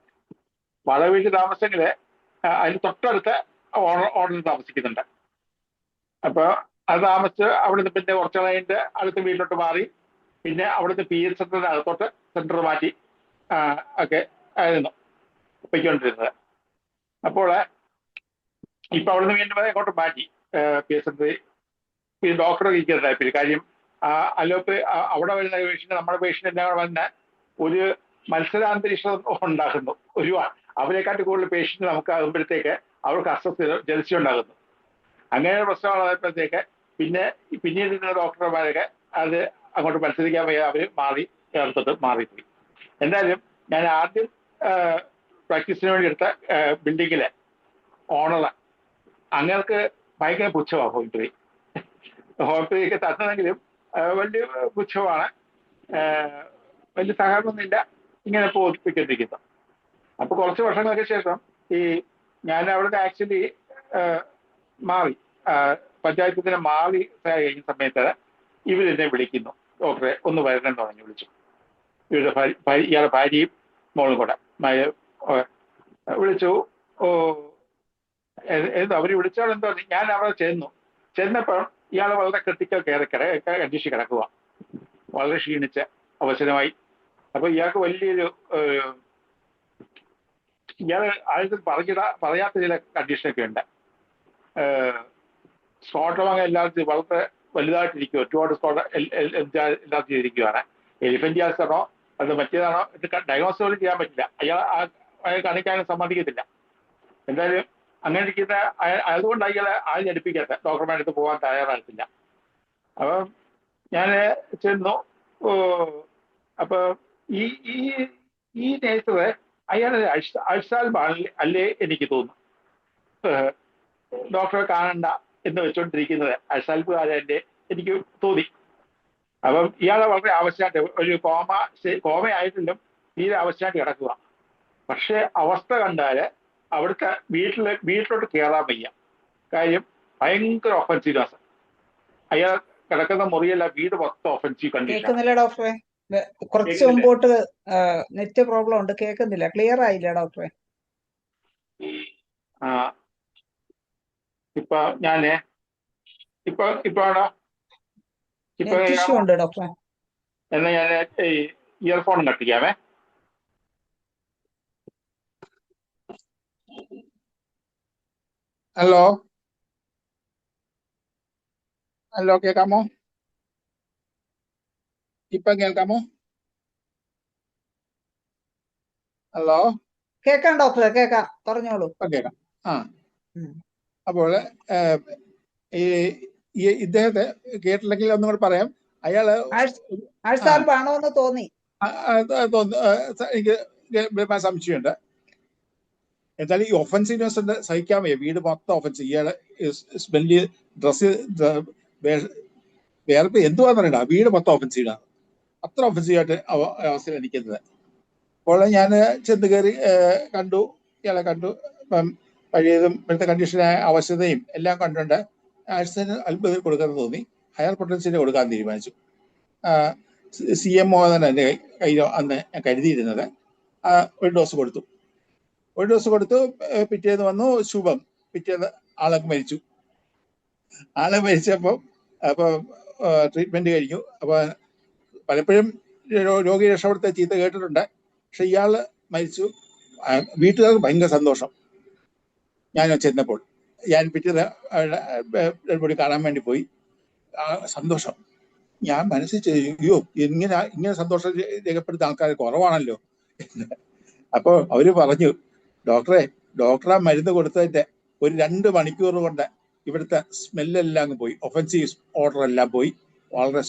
വാടക വീട്ടിൽ താമസിച്ചെങ്കില് അതിന് തൊട്ടടുത്ത് ഓണർ താമസിക്കുന്നുണ്ട്. അപ്പൊ അത് താമസിച്ച് അവിടുന്ന് പിന്നെ കുറച്ച് കഴിഞ്ഞിട്ട് അടുത്ത വീട്ടിലോട്ട് മാറി. പിന്നെ അവിടുത്തെ PH സെന്ററിന് അകത്തോട്ട് സെന്റർ മാറ്റി ഒക്കെ ആയിരുന്നു പൊയ്ക്കൊണ്ടിരുന്നത്. അപ്പോൾ ഇപ്പൊ അവിടുന്ന് വീണ്ടും ഇങ്ങോട്ട് മാറ്റി PH സെന്ററിൽ. ഈ ഡോക്ടറെ ഇരിക്കുന്നുണ്ടായി. കാര്യം അവിടെ വരുന്ന പേഷ്യന്റ് നമ്മുടെ പേഷ്യന്റ് എല്ലാം കൂടെ വന്ന് ഒരു മത്സരാന്തരീക്ഷം ഉണ്ടാക്കുന്നു. അവരെക്കാട്ടി കൂടുതൽ പേഷ്യന്റ് നമുക്ക് ആകുമ്പോഴത്തേക്ക് അവർക്ക് ജലസി ഉണ്ടാകുന്നു. അങ്ങനെ പ്രശ്നമായപ്പോഴത്തേക്ക് പിന്നീട് ഡോക്ടർമാരൊക്കെ അത് അങ്ങോട്ട് മത്സരിക്കാൻ വയ്യ, അവര് മാറിപ്പോയി. എന്തായാലും ഞാൻ ആദ്യം പ്രാക്ടീസിന് വേണ്ടി എടുത്ത ബിൽഡിങ്ങിലെ ഓണർ അങ്ങർക്ക് ഭയങ്കര പുച്ഛമാണ്. ഹോമിയോപ്പതിക്ക് തന്നതെങ്കിലും വലിയ പുച്ഛമാണ്, വലിയ സഹകരണമൊന്നുമില്ല, ഇങ്ങനെ പോയിക്കൊണ്ടിരിക്കുന്നു. അപ്പൊ കുറച്ച് വർഷങ്ങൾക്ക് ശേഷം ഞാൻ അവിടുത്തെ ആക്ച്വലി മാറി പഞ്ചായത്തിന് മാറി കഴിഞ്ഞ സമയത്ത് ഇവരെന്നെ വിളിക്കുന്നു, ഡോക്ടറെ ഒന്ന് വരണമെന്ന് പറഞ്ഞു വിളിച്ചു. ഇയാളുടെ ഭാര്യയും മോളും കൂടെ വിളിച്ചു. അവര് വിളിച്ചാൽ എന്തോ ഞാൻ അവിടെ ചെന്നപ്പോൾ ഇയാൾ വളരെ ക്രിട്ടിക്കൽ കണ്ടീഷൻ കിടക്കുക, വളരെ ക്ഷീണിച്ച അവസരമായി. അപ്പൊ ഇയാൾക്ക് വലിയൊരു ആദ്യത്തിൽ പറയാത്ത ചില കണ്ടീഷനൊക്കെ ഉണ്ട്. സ്കോട്ടമങ്ങ എല്ലാവർക്കും വളരെ വലുതായിട്ടിരിക്കുക, ഒരുപാട് എല്ലാവർക്കും ഇരിക്കുകയാണ്. എലിഫന്റിയാസ് ആണോ അത് മറ്റേതാണോ ഇത് ഡയഗ്നോസ് പോലും ചെയ്യാൻ പറ്റില്ല. അയാൾ കാണിക്കാനും സമ്മതിക്കത്തില്ല. എന്തായാലും അങ്ങനെ ഇരിക്കുന്ന അതുകൊണ്ട് അയാളെ ആരും അടുപ്പിക്കാത്ത ഡോക്ടർമാരുടെ അടുത്ത് പോകാൻ തയ്യാറായിട്ടില്ല. അപ്പം ഞാൻ ചെന്നു. അപ്പൊ ഈ നേഴ്സർ അയാളെ അൾസാൽബ് അല്ലേ എനിക്ക് തോന്നുന്നു ഡോക്ടറെ കാണണ്ട എന്ന് വെച്ചോണ്ടിരിക്കുന്നത് അൾസാൽബുകാരൻ്റെ എനിക്ക് തോന്നി. അപ്പം ഇയാളെ വളരെ ആവശ്യമായിട്ട് ഒരു കോമയായിട്ടും തീരെ ആവശ്യമായിട്ട് കിടക്കുക. പക്ഷെ അവസ്ഥ കണ്ടാല് അവിടുത്തെ വീട്ടിലോട്ട് കയറാൻ വയ്യ. കാര്യം ഭയങ്കര ഒഫൻസീവ്നെസ്. അയാൾ കിടക്കുന്ന മുറിയല്ല, വീട് മൊത്തം ഒഫൻസീവ് കണ്ടീഷൻ. കേൾക്കുന്നില്ല ഡോക്ടറെ, കുറച്ച് മുമ്പോട്ട് നെറ്റ് പ്രോബ്ലം ഉണ്ട്, കേൾക്കുന്നില്ല, ക്ലിയർ ആയില്ല ഡോക്ടറെ. ഇപ്പൊ ഞാന് ഇപ്പൊ നെറ്റ് ഇഷ്യൂ ഉണ്ട് ഡോക്ടറെ. എന്നാ ഞാൻ ഇയർഫോൺ കട്ടിക്കാമേ. ഹലോ കേൾക്കാമോ? ഇപ്പൊ കേൾക്കാമോ? ഹലോ കേൾക്കാം ഡോക്ടറെ, കേൾക്കാം, പറഞ്ഞോളൂ. ഇപ്പൊ കേൾക്കാം. അപ്പോൾ ഇദ്ദേഹത്തെ കേട്ടില്ലെങ്കിൽ ഒന്നും കൂടെ പറയാം. അയാള് ആൾസാൽബാണോ എന്ന് തോന്നി, എനിക്ക് സംശയമുണ്ട്. എന്തായാലും ഈ ഒഫൻസീവ്നെസ് സഹിക്കാൻ വയ്യ, വീട് മൊത്തം ഒഫൻസീവ്. ഇയാള് സ്മെല്ല്, ഡ്രസ്സ്, വേറെ എന്തുവാന്ന് പറയണ്ട, വീട് മൊത്തം ഒഫൻസീവാണ്. അത്ര ഒഫൻസീവായിട്ട് അവസ്ഥയിൽ നിൽക്കുന്നത്. അപ്പോൾ ഞാൻ ചെന്ന് കയറി കണ്ടു, ഇയാളെ കണ്ടു. ഇപ്പം പഴയതും ഇപ്പോഴത്തെ കണ്ടീഷനായ അവസ്ഥയും എല്ലാം കണ്ടുകൊണ്ട് ആഴ്ചന് അത്ഭുതം കൊടുക്കാമെന്ന് തോന്നി. ഹയർ പൊട്ടൻഷ്യൽ കൊടുക്കാൻ തീരുമാനിച്ചു. CMO തന്നെ എൻ്റെ കയ്യിൽ അന്ന് ഞാൻ കരുതിയിരുന്നത്. ഒരു ഡോസ് കൊടുത്തു. പിറ്റേന്ന് വന്നു ശുഭം. പിറ്റേന്ന് ആളൊക്കെ മരിച്ചു. അപ്പം ട്രീറ്റ്മെന്റ് കഴിഞ്ഞു. അപ്പൊ പലപ്പോഴും രോഗി രക്ഷപ്പെടുത്ത ചീത്ത കേട്ടിട്ടുണ്ട്. പക്ഷെ ഇയാള് മരിച്ചു. വീട്ടുകാർക്ക് ഭയങ്കര സന്തോഷം. ഞാൻ ചെന്നപ്പോൾ പിറ്റേന്ന് കൂടി കാണാൻ വേണ്ടി പോയി. സന്തോഷം. ഞാൻ മനസ്സിൽ ചെയ്യോ, ഇങ്ങനെ സന്തോഷം രേഖപ്പെടുത്തുന്ന ആൾക്കാർ കുറവാണല്ലോ. അപ്പൊ അവര് പറഞ്ഞു, ഡോക്ടറെ മരുന്ന് കൊടുത്തതിന്റെ ഒരു 2 മണിക്കൂർ കൊണ്ട് ഇവിടുത്തെ സ്മെല്ലെല്ലാം പോയി, ഒഫൻസീവ് ഓർഡർ എല്ലാം പോയി, വളരെ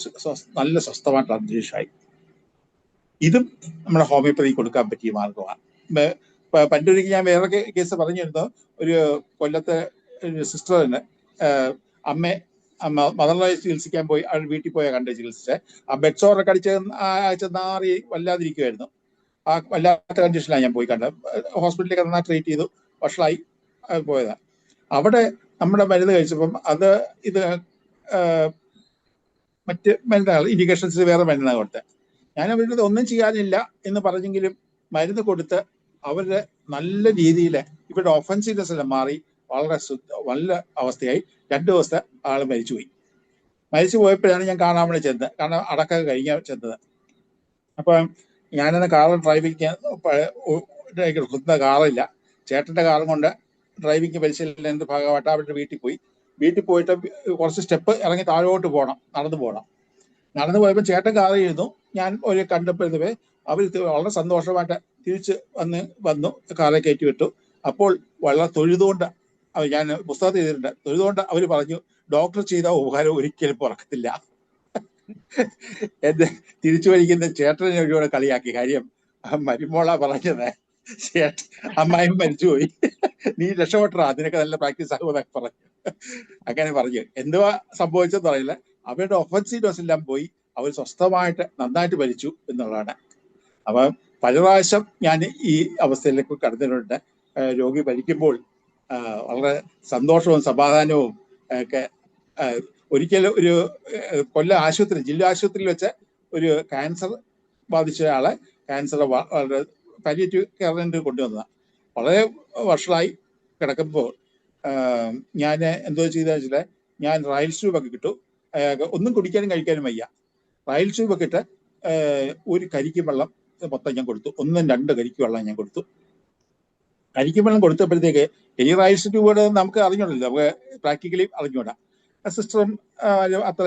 നല്ല സ്വസ്ഥമായിട്ട് അന്തരീക്ഷമായി. ഇതും നമ്മുടെ ഹോമിയോപ്പതി കൊടുക്കാൻ പറ്റിയ മാർഗമാണ്. പണ്ടൊരിക്കൽ ഞാൻ വേറെ കേസ് പറഞ്ഞിരുന്നു. ഒരു കൊല്ലത്തെ സിസ്റ്റർ തന്നെ മദറിനെ ചികിത്സിക്കാൻ പോയി. അവൾ വീട്ടിൽ പോയാൽ കണ്ട് ചികിത്സിച്ച് ആ ബെഡ് സോറൊക്കെ അടിച്ച് നാറി വല്ലാതിരിക്കുമായിരുന്നു. ആ വല്ലാത്ത കണ്ടീഷനിലാണ് ഞാൻ പോയി കണ്ടത്. ഹോസ്പിറ്റലിലേക്ക് നന്നായി ട്രീറ്റ് ചെയ്തു, വഷളായി പോയതാണ്. അവിടെ നമ്മുടെ മരുന്ന് കഴിച്ചപ്പം ഇത് മറ്റ് മരുന്നുകൾ, ഇൻഡിക്കേഷൻസ് വേറെ മരുന്നാണ് കൊടുത്തത്. ഞാൻ അവരുടെ ഒന്നും ചെയ്യാനില്ല എന്ന് പറഞ്ഞെങ്കിലും മരുന്ന് കൊടുത്ത് അവരുടെ നല്ല രീതിയിൽ ഇവരുടെ ഒഫൻസീവ്നെസ് എല്ലാം മാറി വളരെ നല്ല അവസ്ഥയായി. 2 ദിവസത്തെ ആള് മരിച്ചുപോയി. മരിച്ചു പോയപ്പോഴാണ് ഞാൻ കാണാൻ വേണ്ടി ചെന്നത്. കാരണം അടക്കം കഴിഞ്ഞാൽ ചെന്നത്. അപ്പം ഞാനെന്ന് കാറ് ഡ്രൈവിങ് കുത്തുന്ന കാറില്ല, ചേട്ടന്റെ കാറും കൊണ്ട് ഡ്രൈവിംഗ് പരിശീലനത്തിന്റെ ഭാഗമായിട്ട് അവരുടെ വീട്ടിൽ പോയി. വീട്ടിൽ പോയിട്ട് കുറച്ച് സ്റ്റെപ്പ് ഇറങ്ങി താഴോട്ട് പോകണം, നടന്നു പോകണം. നടന്നു പോയപ്പോൾ ചേട്ടൻ കാറിൽ ഇരുന്നു. ഞാൻ ഒരു കണ്ടപ്പോഴത്തേ അവർ വളരെ സന്തോഷമായിട്ട് തിരിച്ച് വന്നു കാറെ കയറ്റി വിട്ടു. അപ്പോൾ വളരെ തൊഴുതുകൊണ്ട് ഞാൻ പുസ്തകത്തിൽ ചെയ്തിട്ടുണ്ട്, തൊഴുതുകൊണ്ട് അവർ പറഞ്ഞു, ഡോക്ടർ ചെയ്ത ഉപകാരം ഒരിക്കലും പുറക്കത്തില്ല. എന്നെ തിരിച്ചു വലിക്കുന്ന ചേട്ടനെ ഒരുപാട് കളിയാക്കി. കാര്യം മരുമോളാ പറഞ്ഞത്, അമ്മായും മരിച്ചുപോയി, നീ രക്ഷപ്പെട്ടാ, അതിനൊക്കെ നല്ല പ്രാക്ടീസ് ആകുമെന്നൊക്കെ പറഞ്ഞു. അങ്ങനെ പറഞ്ഞു. എന്തുവാ സംഭവിച്ചെന്ന് അറിയില്ല. അവരുടെ ഒഫൻസീവ്നെസ് എല്ലാം പോയി, അവർ സ്വസ്ഥമായിട്ട് നന്നായിട്ട് ഭരിച്ചു എന്നുള്ളതാണ്. അപ്പം പല പ്രാവശ്യം ഞാൻ ഈ അവസ്ഥയിലേക്ക് കടന്നിട്ടുണ്ട്. രോഗി ഭരിക്കുമ്പോൾ വളരെ സന്തോഷവും സമാധാനവും ഒക്കെ. ഒരിക്കലും ഒരു കൊല്ലം ആശുപത്രി, ജില്ലാ ആശുപത്രിയിൽ വെച്ച് ഒരു ക്യാൻസർ ബാധിച്ച ആളെ ക്യാൻസർ പാലിയേറ്റീവ് കെയറിന് കൊണ്ടുവന്നതാണ്. വളരെ വർഷങ്ങളായി കിടക്കുമ്പോൾ ഞാൻ എന്തോ ചെയ്തെന്ന് വെച്ചാൽ, ഞാൻ റയൽ ട്യൂബൊക്കെ കിട്ടു, ഒന്നും കുടിക്കാനും കഴിക്കാനും വയ്യ. റയൽ ട്യൂബൊക്കെ ഇട്ട് ഒരു കരിക്ക് വെള്ളം മൊത്തം ഞാൻ കൊടുത്തു. 1-2 കരിക്ക് വെള്ളം ഞാൻ കൊടുത്തു. കരിക്ക് വെള്ളം കൊടുത്തപ്പോഴത്തേക്ക് ഈ റയൽ ട്യൂബ് നമുക്ക് അറിഞ്ഞോളല്ലോ, നമുക്ക് പ്രാക്ടിക്കലി അറിഞ്ഞൂടാ. സിസ്റ്ററും അത്ര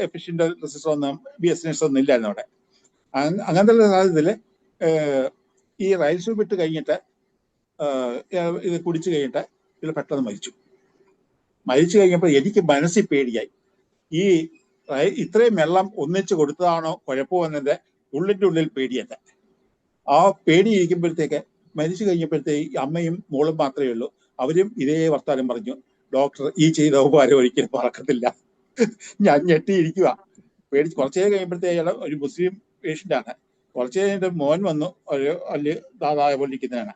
എഫിഷ്യന്റ് സിസ്റ്റർ ഒന്നും BS ഒന്നും ഇല്ലായിരുന്നു അവിടെ. അങ്ങനത്തെ സാഹചര്യത്തിൽ ഈ റയൽ ട്യൂബ് ഇട്ട് കഴിഞ്ഞിട്ട് ഇത് കുടിച്ചു കഴിഞ്ഞിട്ട് ഇത് പെട്ടെന്ന് മരിച്ചു കഴിഞ്ഞപ്പോൾ എനിക്ക് മനസ്സിൽ പേടിയായി. ഈ ഇത്രയും വെള്ളം ഒന്നിച്ചു കൊടുത്തതാണോ കുഴപ്പമെന്നതിന്റെ ഉള്ളിൽ പേടിയല്ല. ആ പേടി ഇരിക്കുമ്പോഴത്തേക്ക് മരിച്ചു കഴിഞ്ഞപ്പോഴത്തേക്ക് അമ്മയും മോളും മാത്രമേ ഉള്ളൂ. അവരും ഇതേ വർത്താനം പറഞ്ഞു, ഡോക്ടർ ഈ ചെയ്ത ഉപകാരം ഒരിക്കലും മറക്കത്തില്ല. ഞാൻ ഞെട്ടിയിരിക്കുക, പേടിച്ച്. കുറച്ചു നേരം കഴിയുമ്പോഴത്തേക്ക് ഒരു മുസ്ലിം പേഷ്യൻ്റാണ്. കുറച്ചു കഴിഞ്ഞിട്ട് മോൻ വന്നു, ഒരു വലിയ ദാതായ പോലെ ഇരിക്കുന്നതാണ്.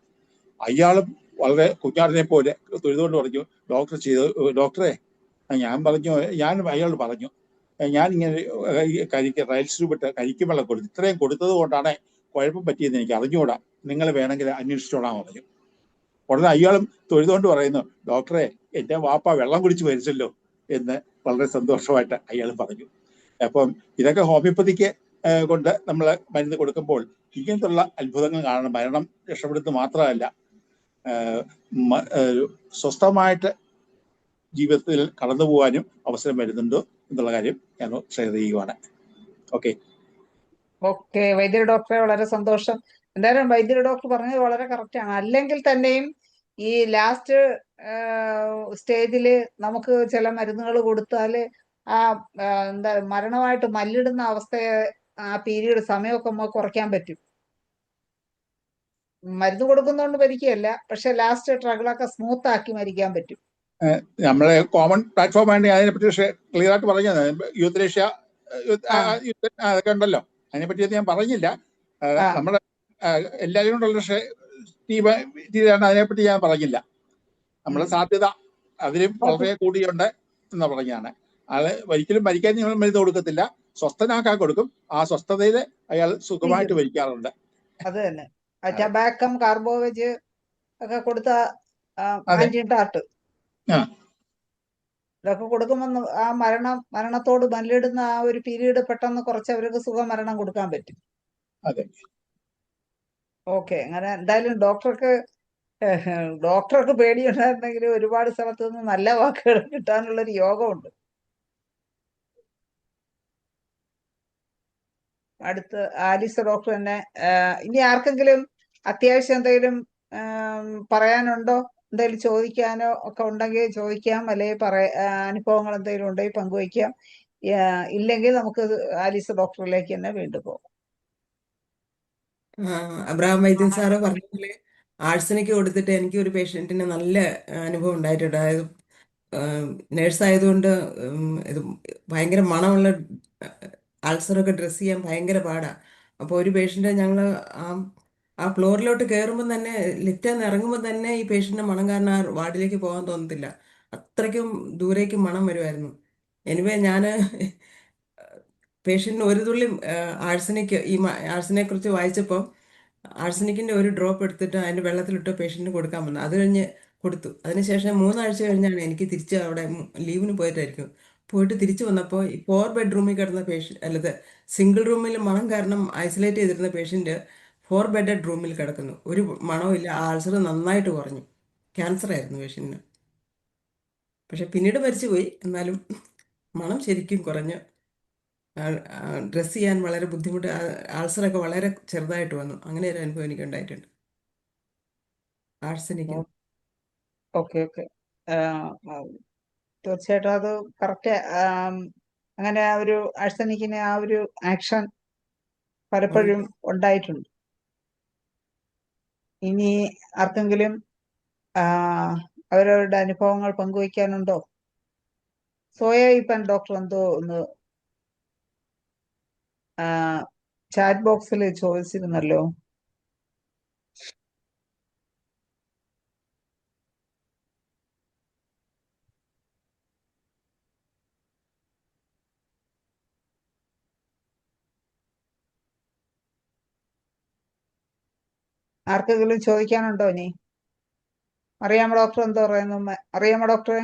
അയാളും വളരെ കുഞ്ഞാടിനെ പോലെ തൊഴുതുകൊണ്ട് പറഞ്ഞു, ഡോക്ടറെ ഞാൻ അയാൾ പറഞ്ഞു, ഞാൻ ഇങ്ങനെ റയൽ ട്യൂബ് ഇട്ട് കരിക്കും വെള്ളം കൊടുത്തു, ഇത്രയും കൊടുത്തത് കൊണ്ടാണ് കുഴപ്പം പറ്റിയെന്ന് എനിക്ക് അറിഞ്ഞുകൂടാ, നിങ്ങൾ വേണമെങ്കിൽ അന്വേഷിച്ചോളാൻ പറഞ്ഞു. ഉടനെ അയാളും തൊഴുതുകൊണ്ട് പറയുന്നു, ഡോക്ടറെ എന്റെ വാപ്പ വെള്ളം കുടിച്ച് മരിച്ചല്ലോ എന്ന് വളരെ സന്തോഷമായിട്ട് അയാൾ പറഞ്ഞു. അപ്പം ഇതൊക്കെ ഹോമിയോപ്പതിക്ക് കൊണ്ട് നമ്മൾ മരുന്ന് കൊടുക്കുമ്പോൾ ഇങ്ങനത്തുള്ള അത്ഭുതങ്ങൾ കാണണം. മരണം രക്ഷപ്പെടുത്തുന്നത് മാത്രമല്ല, സ്വസ്ഥമായിട്ട് ജീവിതത്തിൽ കടന്നു പോകാനും അവസരം വരുന്നുണ്ട് എന്നുള്ള കാര്യം ഞാൻ ഷെയർ ചെയ്യുവാണ്. ഓക്കെ. വൈദ്യുതി ഡോക്ടറെ, വളരെ സന്തോഷം. എന്തായാലും വൈദ്യുതി ഡോക്ടർ പറഞ്ഞത് വളരെ കറക്റ്റാണ്. അല്ലെങ്കിൽ തന്നെയും ഈ ലാസ്റ്റ് സ്റ്റേജില് നമുക്ക് ചില മരുന്നുകൾ കൊടുത്താൽ ആ എന്താ മരണമായിട്ട് മല്ലിടുന്ന അവസ്ഥയെ, ആ പീരീഡ് സമയമൊക്കെ നമുക്ക് കുറയ്ക്കാൻ പറ്റും. മരുന്ന് കൊടുക്കുന്നതുകൊണ്ട് മരിക്കുകയല്ല, പക്ഷെ ലാസ്റ്റ് ട്രഗിളൊക്കെ സ്മൂത്ത് ആക്കി മരിക്കാൻ പറ്റും. നമ്മളെ കോമൺ പ്ലാറ്റ്ഫോം ആയിട്ട് അതിനെപ്പറ്റി ക്ലിയർ ആയിട്ട് പറഞ്ഞത്, യൂത്തനേഷ്യ അതൊക്കെ ഉണ്ടല്ലോ, അതിനെപ്പറ്റി ഞാൻ പറഞ്ഞില്ല. നമ്മുടെ എല്ലാവരും കൊണ്ടുള്ള ടീമാണ്, അതിനെപ്പറ്റി ഞാൻ പറഞ്ഞില്ല. നമ്മളെ സാധ്യത അതിലും വളരെ കൂടിയുണ്ട് എന്ന് പറഞ്ഞാണ്. ആള് ഒരിക്കലും മരിക്കാൻ നിങ്ങൾ മരുന്ന് കൊടുക്കത്തില്ല, സ്വസ്ഥനാക്കാൻ കൊടുക്കും. ആ സ്വസ്ഥതയിൽ അയാൾ സുഖമായിട്ട് മരിക്കാറുണ്ട്. അത് തന്നെ. ടബാക്കം, കാർബോവേജ് ഒക്കെ കൊടുത്ത ആന്റിടാർട്ട് ഇതൊക്കെ കൊടുക്കുമ്പോൾ ആ മരണത്തോട് മല്ലിടുന്ന ആ ഒരു പീരീഡ് പെട്ടെന്ന് കുറച്ച് അവർക്ക് സുഖമരണം കൊടുക്കാൻ പറ്റും. അതെ. ഓക്കെ. അങ്ങനെ എന്തായാലും ഡോക്ടർക്ക് പേടിയുണ്ടായിരുന്നെങ്കിൽ ഒരുപാട് സ്ഥലത്ത് നിന്ന് നല്ല വാക്കുകൾ കിട്ടാനുള്ളൊരു യോഗമുണ്ട്. അടുത്ത് ആലിസ് ഡോക്ടർ തന്നെ. ഇനി ആർക്കെങ്കിലും അത്യാവശ്യം എന്തെങ്കിലും പറയാനുണ്ടോ, എന്തെങ്കിലും ചോദിക്കാനോ ഒക്കെ ഉണ്ടെങ്കിൽ ചോദിക്കാം, അല്ലെങ്കിൽ അനുഭവങ്ങൾ എന്തെങ്കിലും ഉണ്ടെങ്കിൽ പങ്കുവയ്ക്കാം. ഇല്ലെങ്കിൽ നമുക്ക് ആലിസ് ഡോക്ടറിലേക്ക് തന്നെ വീണ്ടും പോകാം. അബ്രഹാം വൈദ്യൻ സാറ് പറഞ്ഞ പോലെ ആഴ്സനിക്ക് കൊടുത്തിട്ട് എനിക്ക് ഒരു പേഷ്യൻറ്റിന് നല്ല അനുഭവം ഉണ്ടായിട്ടുണ്ട്. അതായത് നേഴ്സായതുകൊണ്ട് ഇത് ഭയങ്കര മണമുള്ള അൾസറൊക്കെ ഡ്രസ്സ് ചെയ്യാൻ ഭയങ്കര പാടാണ്. അപ്പോൾ ഒരു പേഷ്യൻ്റ് ഞങ്ങൾ ആ ഫ്ലോറിലോട്ട് കയറുമ്പോൾ തന്നെ, ലിഫ്റ്റിൽ നിന്ന് ഇറങ്ങുമ്പോൾ തന്നെ ഈ പേഷ്യൻ്റെ മണം കാരണം ആ വാർഡിലേക്ക് പോകാൻ തോന്നത്തില്ല, അത്രയ്ക്കും ദൂരേക്ക് മണം വരുമായിരുന്നു. എനിവേ ഞാൻ പേഷ്യന്റിന് ഒരു തുള്ളി ആഴ്സനിക് ആഴ്സനെ കുറിച്ച് വായിച്ചപ്പോൾ ആഴ്സനിക്കിന്റെ ഒരു ഡ്രോപ്പ് എടുത്തിട്ട് അതിന്റെ വെള്ളത്തിലിട്ട് പേഷ്യന്റിന് കൊടുക്കാൻ വന്നു. അത് കഴിഞ്ഞ് കൊടുത്തു. അതിനുശേഷം 3 ആഴ്ച കഴിഞ്ഞാണ് എനിക്ക് തിരിച്ച് അവിടെ ലീവിന് പോയിട്ടായിരിക്കും. പോയിട്ട് തിരിച്ചു വന്നപ്പോൾ 4 ബെഡ്റൂമിൽ കിടന്ന പേഷ്യന്റ് അല്ലത് സിംഗിൾ റൂമിൽ മണം കാരണം ഐസൊലേറ്റ് ചെയ്തിരുന്ന പേഷ്യന്റ് 4 ബെഡഡ് റൂമിൽ കിടക്കുന്നു. ഒരു മണവും ഇല്ല. ആൾസർ നന്നായിട്ട് കുറഞ്ഞു. ക്യാൻസർ ആയിരുന്നു പേഷ്യന്റിന്. പക്ഷെ പിന്നീട് മരിച്ചുപോയി. എന്നാലും മണം ശരിക്കും കുറഞ്ഞു. ഡ്രസ്സ് ചെയ്യാൻ വളരെ ബുദ്ധിമുട്ട്. ആൾസറൊക്കെ വളരെ ചെറുതായിട്ട് വന്നു. അങ്ങനെ ഒരു അനുഭവം എനിക്ക് ഉണ്ടായിട്ടുണ്ട്. ആഴ്സനിക്ക് ഓക്കെ ഓക്കെ. തീർച്ചയായിട്ടും അത് കറക്റ്റ്. അങ്ങനെ ആ ഒരു ആഴ്സനിക്കിന് ആ ഒരു ആക്ഷൻ പലപ്പോഴും ഉണ്ടായിട്ടുണ്ട്. ഇനി ആർക്കെങ്കിലും അവരവരുടെ അനുഭവങ്ങൾ പങ്കുവയ്ക്കാനുണ്ടോ? സോയ ഇപ്പൻ ഡോക്ടർ എന്തോ ഒന്ന് ചാറ്റ് ബോക്സിൽ ചോദിച്ചിരുന്നല്ലോ. ആർക്കെങ്കിലും ചോദിക്കാനുണ്ടോ ഇനി? അറിയാമോ ഡോക്ടർ എന്തോ പറയുന്നു? അറിയാമോ ഡോക്ടറെ?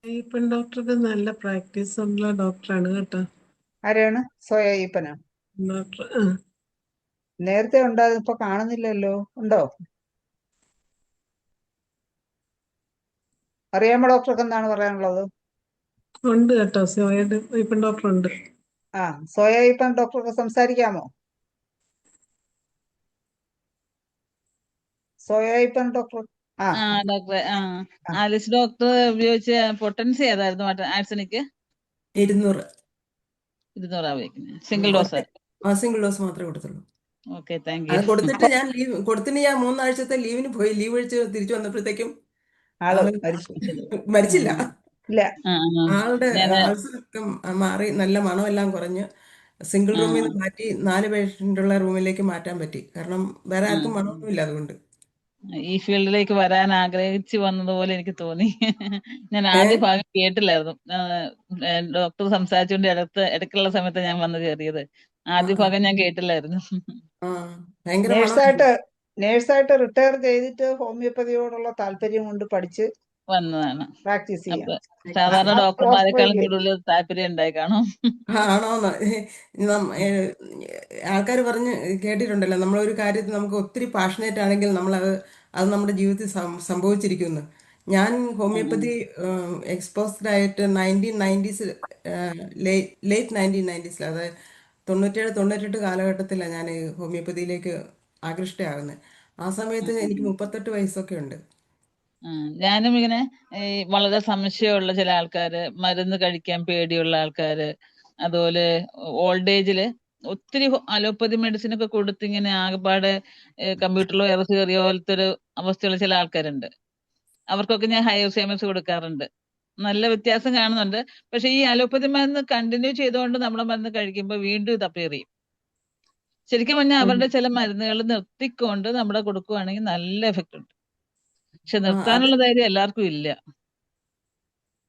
ഈപ്പൻ ഡോക്ടർക്ക് നല്ല പ്രാക്ടീസ് ഉള്ള ഡോക്ടറാണ് കേട്ടോ. ആരെയാണ്? സോയ ഈപ്പനോ? ഡോക്ടർ നേരത്തെ ഉണ്ടായിരുന്നു, ഇപ്പൊ കാണുന്നില്ലല്ലോ. ഉണ്ടോ? അറിയാമോ ഡോക്ടർക്ക് എന്താണ് പറയാനുള്ളത്? ഉണ്ട് കേട്ടോ. ഈപ്പൻ ഡോക്ടർ ഉണ്ട്. സോയ ഈപ്പൻ ഡോക്ടർക്ക് സംസാരിക്കാമോ? സോയ ഈപ്പൻ ഡോക്ടർ. ഡോക്ടറെ ആലിസ് ഡോക്ടർ ഉപയോഗിച്ച പൊട്ടൻസി ഏതായിരുന്നു ആഴ്സനിക്ക്? 200. 200 ഉപയോഗിക്കുന്നത്. Single dose? സിംഗിൾ ഡോസ് മാത്രമേ കൊടുത്തുള്ളൂ. ഓക്കെ, താങ്ക് അത് യു. കൊടുത്തിട്ട് ഞാൻ 3 ആഴ്ചത്തെ ലീവിന് പോയി. ലീവ് ഒഴിച്ച് തിരിച്ചു വന്നപ്പോഴത്തേക്കും ആള് ആള് മരിച്ചു. മരിച്ചില്ല. ഇല്ല. ആളുടെ ഞാന് അൾസറൊക്കെ മാറി, നല്ല മണമെല്ലാം കുറഞ്ഞ് സിംഗിൾ ആ, റൂമിൽ നിന്ന് മാറ്റി 4 പേഷ്യൻ്റുള്ള റൂമിലേക്ക് മാറ്റാൻ പറ്റി. കാരണം വേറെ ആർക്കും മണമൊന്നുമില്ല. അതുകൊണ്ട് ഈ ഫീൽഡിലേക്ക് വരാൻ ആഗ്രഹിച്ചു വന്നതുപോലെ എനിക്ക് തോന്നി. ഞാൻ ഏ ആദ്യ ഭാഗം കേട്ടില്ലായിരുന്നു. ഡോക്ടർ സംസാരിച്ചുകൊണ്ട് ഇടയ്ക്കുള്ള സമയത്ത് ഞാൻ വന്ന് കയറിയത്. ആദ്യ ആ ഭാഗം ഞാൻ കേട്ടില്ലായിരുന്നു. ആ ഭയങ്കര മണമായിരുന്നു. നേഴ്സായിട്ട് റിട്ടയർ ചെയ്തിട്ട് ഹോമിയോപ്പതിയോടുള്ള താല്പര്യം കൊണ്ട് പഠിച്ച് വന്നതാണ്. പ്രാക്ടീസ് ചെയ്യാം. അപ്പൊ സാധാരണ ഡോക്ടർമാരെക്കാളും ഓസ്ട്രേലിയ. കൂടുതൽ താല്പര്യം ഉണ്ടായി കാണും. ആണോന്ന് ആൾക്കാർ പറഞ്ഞ് കേട്ടിട്ടുണ്ടല്ലോ, നമ്മളൊരു കാര്യത്തിൽ നമുക്ക് ഒത്തിരി പാഷനേറ്റ് ആണെങ്കിൽ അത് നമ്മുടെ ജീവിതത്തിൽ സംഭവിച്ചിരിക്കുന്നു. ഞാൻ ഹോമിയോപ്പതി എക്സ്പോസ്ഡ് ആയിട്ട് 1990s, ലേറ്റ് 1990s, അതായത് 97-98 കാലഘട്ടത്തിലാണ് ഞാൻ ഹോമിയോപ്പതിയിലേക്ക് ആകൃഷ്ടയാകുന്നത്. ആ സമയത്ത് എനിക്ക് 38 വയസ്സൊക്കെ ഉണ്ട്. ഞാനും ഇങ്ങനെ വളരെ സംശയമുള്ള ചില ആൾക്കാര്, മരുന്ന് കഴിക്കാൻ പേടിയുള്ള ആൾക്കാര്, അതുപോലെ ഓൾഡ് ഏജില് ഒത്തിരി അലോപ്പതി മെഡിസിൻ ഒക്കെ കൊടുത്ത് ഇങ്ങനെ ആകെപ്പാടെ കമ്പ്യൂട്ടറിലോ ഇറച്ചി കയറിയ പോലത്തെ ഒരു അവസ്ഥയുള്ള ചില ആൾക്കാരുണ്ട്. അവർക്കൊക്കെ ഞാൻ ഹയോസിയമസ് കൊടുക്കാറുണ്ട്. നല്ല വ്യത്യാസം കാണുന്നുണ്ട്. പക്ഷെ ഈ അലോപ്പതി മരുന്ന് കണ്ടിന്യൂ ചെയ്തുകൊണ്ട് നമ്മുടെ മരുന്ന് കഴിക്കുമ്പോൾ വീണ്ടും ഇത് അപ്പിയർ. ശരിക്കും പറഞ്ഞാൽ അവരുടെ ചില മരുന്നുകൾ നിർത്തിക്കൊണ്ട് നമ്മുടെ കൊടുക്കുവാണെങ്കിൽ നല്ല എഫക്റ്റ് ഉണ്ട്. പക്ഷെ അത് നിർത്താനുള്ള ധൈര്യം എല്ലാവർക്കും ഇല്ല.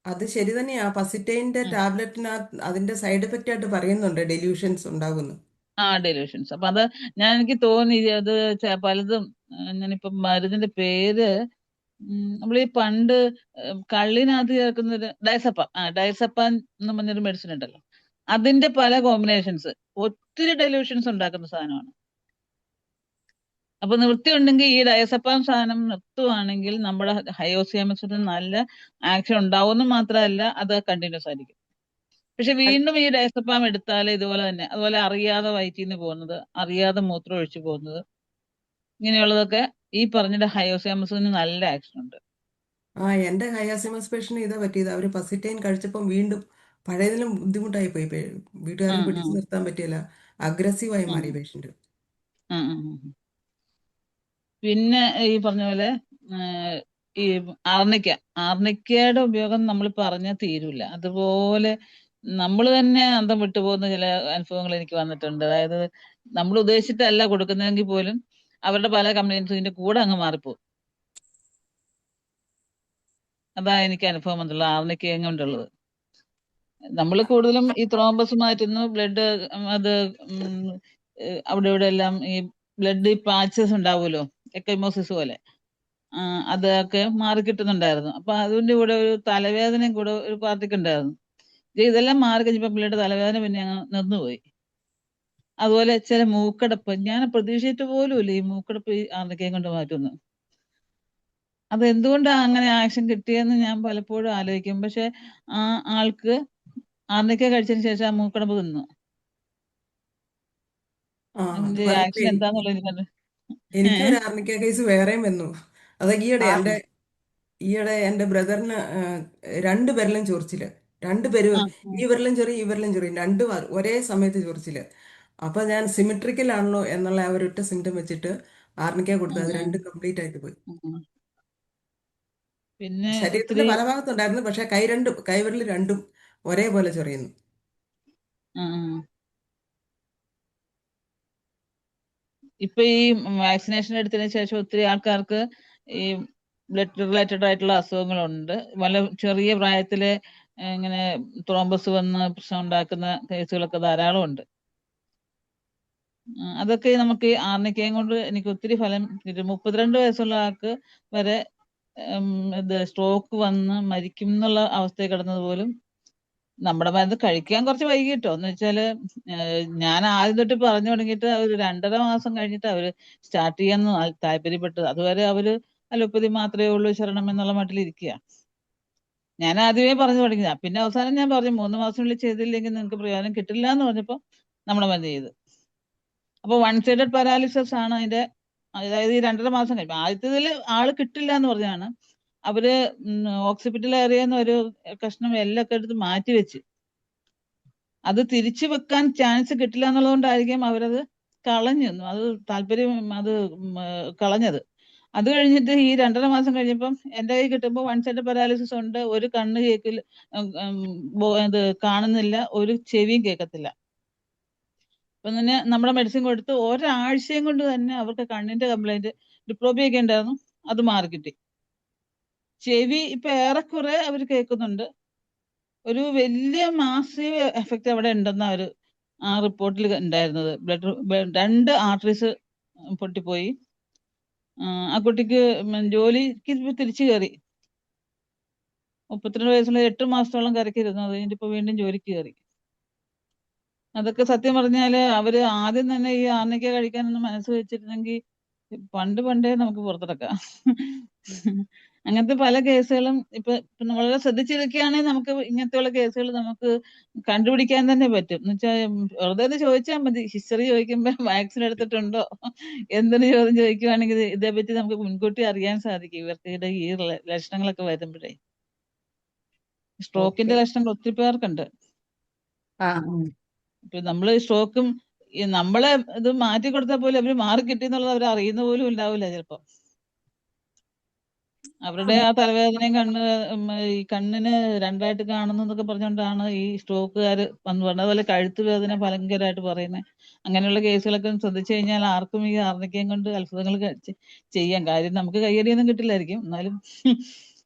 അത് ശരി തന്നെയാ. പസിറ്റൈൻ്റെ ടാബ്ലറ്റിനകത്ത് അതിന്റെ സൈഡ് എഫക്റ്റ് ആയിട്ട് പറയുന്നുണ്ട് ഡെല്യൂഷൻസ് ഉണ്ടാകുന്നു. ഡെലൂഷൻസ്. അപ്പൊ അത് എനിക്ക് തോന്നി അത് പലതും. ഞാനിപ്പോ മരുന്നിന്റെ പേര് നമ്മൾ ഈ പണ്ട് കള്ളിനകത്ത് ചേർക്കുന്നൊരു ഡയസപ്പാൻ എന്ന് പറഞ്ഞൊരു മെഡിസിൻ ഉണ്ടല്ലോ, അതിന്റെ പല കോമ്പിനേഷൻസ് ഒത്തിരി ഡെലൂഷൻസ് ഉണ്ടാക്കുന്ന സാധനമാണ്. അപ്പൊ നിവൃത്തി ഉണ്ടെങ്കിൽ ഈ ഡയസപ്പാം സാധനം നിർത്തുവാണെങ്കിൽ നമ്മുടെ ഹയോസിയമസിന് നല്ല ആക്ഷൻ ഉണ്ടാവുമെന്ന് മാത്രമല്ല, അത് കണ്ടിന്യൂസ് ആയിരിക്കും. പക്ഷെ വീണ്ടും ഈ ഡയസപ്പാം എടുത്താൽ ഇതുപോലെ തന്നെ, അതുപോലെ അറിയാതെ വയറ്റിൽ നിന്ന് പോകുന്നത്, അറിയാതെ മൂത്രം ഒഴിച്ചു പോകുന്നത്, ഇങ്ങനെയുള്ളതൊക്കെ ഈ പറഞ്ഞ ഹയോസിയമസിന് നല്ല ആക്ഷൻ ഉണ്ട്. എൻ്റെ ഹയാസിമസ് പേഷ്യന് ഇതാ പറ്റിയത്. അവർ പസിറ്റൈൻ കഴിച്ചപ്പം വീണ്ടും പഴയതിലും ബുദ്ധിമുട്ടായി പോയി. വീട്ടുകാർക്ക് പിടിച്ചു നിർത്താൻ പറ്റിയില്ല. അഗ്രസീവായി മാറി പേഷ്യന്റ്. പിന്നെ ഈ പറഞ്ഞ പോലെ ഈ ആർണിക്കയുടെ ഉപയോഗം നമ്മൾ പറഞ്ഞാൽ തീരൂല. അതുപോലെ നമ്മൾ തന്നെ അന്തം വിട്ടുപോകുന്ന ചില അനുഭവങ്ങൾ എനിക്ക് വന്നിട്ടുണ്ട്. അതായത് നമ്മൾ ഉദ്ദേശിച്ചിട്ടല്ല കൊടുക്കുന്നതെങ്കിൽ പോലും അവരുടെ പല കംപ്ലൈൻസും ഇതിന്റെ കൂടെ അങ്ങ് മാറിപ്പോകും. അതാ എനിക്ക് അനുഭവം വന്നുള്ളത് ആർണിക്കയും കൊണ്ടുള്ളത്. നമ്മൾ കൂടുതലും ഈ ത്രോംബസ് മാറ്റുന്നു, ബ്ലഡ് അത് ഉം, അവിടെ ഇവിടെ എല്ലാം ഈ ബ്ലഡ് പാച്ചസ് ഉണ്ടാവുമല്ലോ, എക്കൈമോസിസ് പോലെ, അതൊക്കെ മാറി കിട്ടുന്നുണ്ടായിരുന്നു. അപ്പൊ അതിന്റെ കൂടെ ഒരു തലവേദനയും കൂടെ ഒരു പാർട്ടിക്ക് ഉണ്ടായിരുന്നു. ഇതെല്ലാം മാറി കഴിഞ്ഞപ്പോ പിള്ളേരുടെ തലവേദന പിന്നെ അങ്ങ് നിന്നുപോയി. അതുപോലെ ചില മൂക്കടപ്പ്, ഞാൻ പ്രതീക്ഷിച്ചിട്ട് പോലും ഇല്ല ഈ മൂക്കടപ്പ് ഈ ആർണിക്കയും കൊണ്ട് മാറ്റുന്നു. അത് എന്തുകൊണ്ടാണ് അങ്ങനെ ആക്ഷൻ കിട്ടിയെന്ന് ഞാൻ പലപ്പോഴും ആലോചിക്കും. പക്ഷെ ആ ആൾക്ക് ആർണിക്ക കഴിച്ചതിന് ശേഷം ആ മൂക്കടപ്പ് നിന്നു. ആ അത് അതിന്റെ ആക്ഷൻ പറയുമ്പോഴേ എന്താന്നുള്ളത് എനിക്കത് എനിക്ക് ഒരു ആർണിക്ക കേസ് വേറെയും വന്നു. അത് ആ ഈയിടെ എൻ്റെ ബ്രദറിന് രണ്ട് വിരലും ചൊറിച്ചില്, രണ്ടുപേരും ഈ വിരലും ചൊറി ഈ വിരലും ചൊറി രണ്ടും ഒരേ സമയത്ത് ചൊറിച്ചില്. അപ്പൊ ഞാൻ സിമെട്രിക്കൽ ആണല്ലോ എന്നുള്ള ആ ഒരൊറ്റ സിംറ്റം വെച്ചിട്ട് ആർണിക്ക കൊടുത്തു, അത് രണ്ടും കംപ്ലീറ്റ് ആയിട്ട് പോയി. പിന്നെ ശരീരത്തിന്റെ ഒത്തിരി പല ഭാഗത്തുണ്ടായിരുന്നു, പക്ഷെ കൈവിരൽ രണ്ടും ഒരേപോലെ ചൊറിയുന്നു. ആ, ഇപ്പൊ ഈ വാക്സിനേഷൻ എടുത്തതിന് ശേഷം ഒത്തിരി ആൾക്കാർക്ക് ഈ ബ്ലഡ് റിലേറ്റഡ് ആയിട്ടുള്ള അസുഖങ്ങളുണ്ട്. ചെറിയ പ്രായത്തില് ഇങ്ങനെ ത്രോംബസ് വന്ന് പ്രശ്നം ഉണ്ടാക്കുന്ന കേസുകളൊക്കെ ധാരാളം ഉണ്ട്. അതൊക്കെ നമുക്ക് ഈ ആർണിക്കയും കൊണ്ട് എനിക്ക് ഒത്തിരി ഫലം കിട്ടും. 32 വയസ്സുള്ള ആൾക്ക് വരെ ഇത് സ്ട്രോക്ക് വന്ന് മരിക്കും എന്നുള്ള അവസ്ഥയിൽ കിടന്നത് പോലും നമ്മുടെ മരുന്ന് കഴിക്കാൻ കുറച്ച് വൈകിട്ടോ എന്ന് വെച്ചാല് ഞാൻ ആദ്യം തൊട്ട് പറഞ്ഞു തുടങ്ങിയിട്ട് ഒരു 2.5 മാസം കഴിഞ്ഞിട്ട് അവര് സ്റ്റാർട്ട് ചെയ്യാൻ താല്പര്യപ്പെട്ടത്. അതുവരെ അവര് അലോപ്പതി മാത്രമേ ഉള്ളൂ ശരണം എന്നുള്ള മട്ടിൽ ഇരിക്കുക. ഞാൻ ആദ്യമേ പറഞ്ഞു തുടങ്ങിയതാ. പിന്നെ അവസാനം ഞാൻ പറഞ്ഞു 3 മാസത്തിനുള്ളിൽ ചെയ്തില്ലെങ്കിൽ നിങ്ങൾക്ക് പ്രയോജനം കിട്ടില്ല എന്ന് പറഞ്ഞപ്പോ നമ്മുടെ മരുന്ന് ചെയ്ത്. അപ്പൊ വൺ സൈഡഡ് പാരാലിസിസ് ആണ് അതിന്റെ, അതായത് ഈ 2.5 മാസം കഴിയും. ആദ്യത്തേതിൽ ആള് കിട്ടില്ല എന്ന് പറഞ്ഞാണ് അവര് ഓക്സിപിറ്റൽ ഏറിയെന്ന് ഒരു കഷ്ണം എല്ലൊക്കെ എടുത്ത് മാറ്റി വെച്ച്, അത് തിരിച്ചു വെക്കാൻ ചാൻസ് കിട്ടില്ല എന്നുള്ളതുകൊണ്ടായിരിക്കും അവരത് കളഞ്ഞു, അത് താല്പര്യം അത് കളഞ്ഞത്. അത് കഴിഞ്ഞിട്ട് ഈ 2.5 മാസം കഴിഞ്ഞപ്പം എന്റെ കൈ കിട്ടുമ്പോൾ വൺ സൈഡ് പാരാലിസിസ് ഉണ്ട്, ഒരു കണ്ണ് കേക്കിൽ ഇത് കാണുന്നില്ല, ഒരു ചെവിയും കേൾക്കത്തില്ല. അപ്പൊ തന്നെ നമ്മുടെ മെഡിസിൻ കൊടുത്ത് ഒരാഴ്ചയും കൊണ്ട് തന്നെ അവർക്ക് കണ്ണിന്റെ കംപ്ലൈന്റ് ഡിപ്ലോപ്പിയൊക്കെ ഉണ്ടായിരുന്നു, അത് മാറിക്കിട്ടി. ചെവി ഇപ്പൊ ഏറെക്കുറെ അവർ കേൾക്കുന്നുണ്ട്. ഒരു വലിയ മാസീവ് എഫക്റ്റ് അവിടെ ഉണ്ടെന്ന് അവര് ആ റിപ്പോർട്ടിൽ ഉണ്ടായിരുന്നത്. രണ്ട് ആർട്ടറീസ് പൊട്ടിപ്പോയി. ആ കുട്ടിക്ക് ജോലിക്ക് തിരിച്ചു കയറി. 32 വയസ്സുള്ള 8 മാസത്തോളം കരക്കിരുന്നു, അത് കഴിഞ്ഞിട്ട് ഇപ്പൊ വീണ്ടും ജോലിക്ക് കയറി. അതൊക്കെ സത്യം പറഞ്ഞാല് അവര് ആദ്യം തന്നെ ഈ ആർണിക്ക കഴിക്കാനൊന്നും മനസ്സ് വെച്ചിരുന്നെങ്കിൽ പണ്ടേ നമുക്ക് പുറത്തിറക്കാം. അങ്ങനത്തെ പല കേസുകളും ഇപ്പൊ വളരെ ശ്രദ്ധിച്ചിരിക്കുകയാണെങ്കിൽ നമുക്ക് ഇങ്ങനത്തെയുള്ള കേസുകൾ നമുക്ക് കണ്ടുപിടിക്കാൻ തന്നെ പറ്റും. എന്ന് വെച്ചാൽ വെറുതെ ഒന്ന് ചോദിച്ചാൽ മതി. ഹിസ്റ്ററി ചോദിക്കുമ്പോ വാക്സിൻ എടുത്തിട്ടുണ്ടോ എന്തൊരു ചോദ്യം ചോദിക്കുവാണെങ്കിൽ ഇതേപറ്റി നമുക്ക് മുൻകൂട്ടി അറിയാൻ സാധിക്കും. ഇവർക്ക് ഈ ലക്ഷണങ്ങളൊക്കെ വരുമ്പോഴേ, സ്ട്രോക്കിന്റെ ഓക്കെ. ലക്ഷണങ്ങൾ ഒത്തിരി പേർക്കുണ്ട്. ആ ഇപ്പൊ നമ്മള് സ്ട്രോക്കും നമ്മളെ ഇത് മാറ്റി കൊടുത്താൽ പോലും അവര് മാറി കിട്ടി എന്നുള്ളത് അവർ അറിയുന്ന പോലും ഉണ്ടാവില്ല ചിലപ്പോ. അവരുടെ ആ തലവേദനയും ഈ കണ്ണിന് രണ്ടായിട്ട് കാണുന്നു എന്നൊക്കെ പറഞ്ഞുകൊണ്ടാണ് ഈ സ്ട്രോക്കുകാര് വന്ന് പറഞ്ഞത്. അതുപോലെ കഴുത്ത് വേദന ഭയങ്കരമായിട്ട് പറയുന്നത്. അങ്ങനെയുള്ള കേസുകളൊക്കെ ശ്രദ്ധിച്ചു കഴിഞ്ഞാൽ ആർക്കും ഈ ആർണിക്കയും കൊണ്ട് അത്ഭുതങ്ങൾ ചെയ്യാം. കാര്യം നമുക്ക് കയ്യടിയൊന്നും കിട്ടില്ലായിരിക്കും, എന്നാലും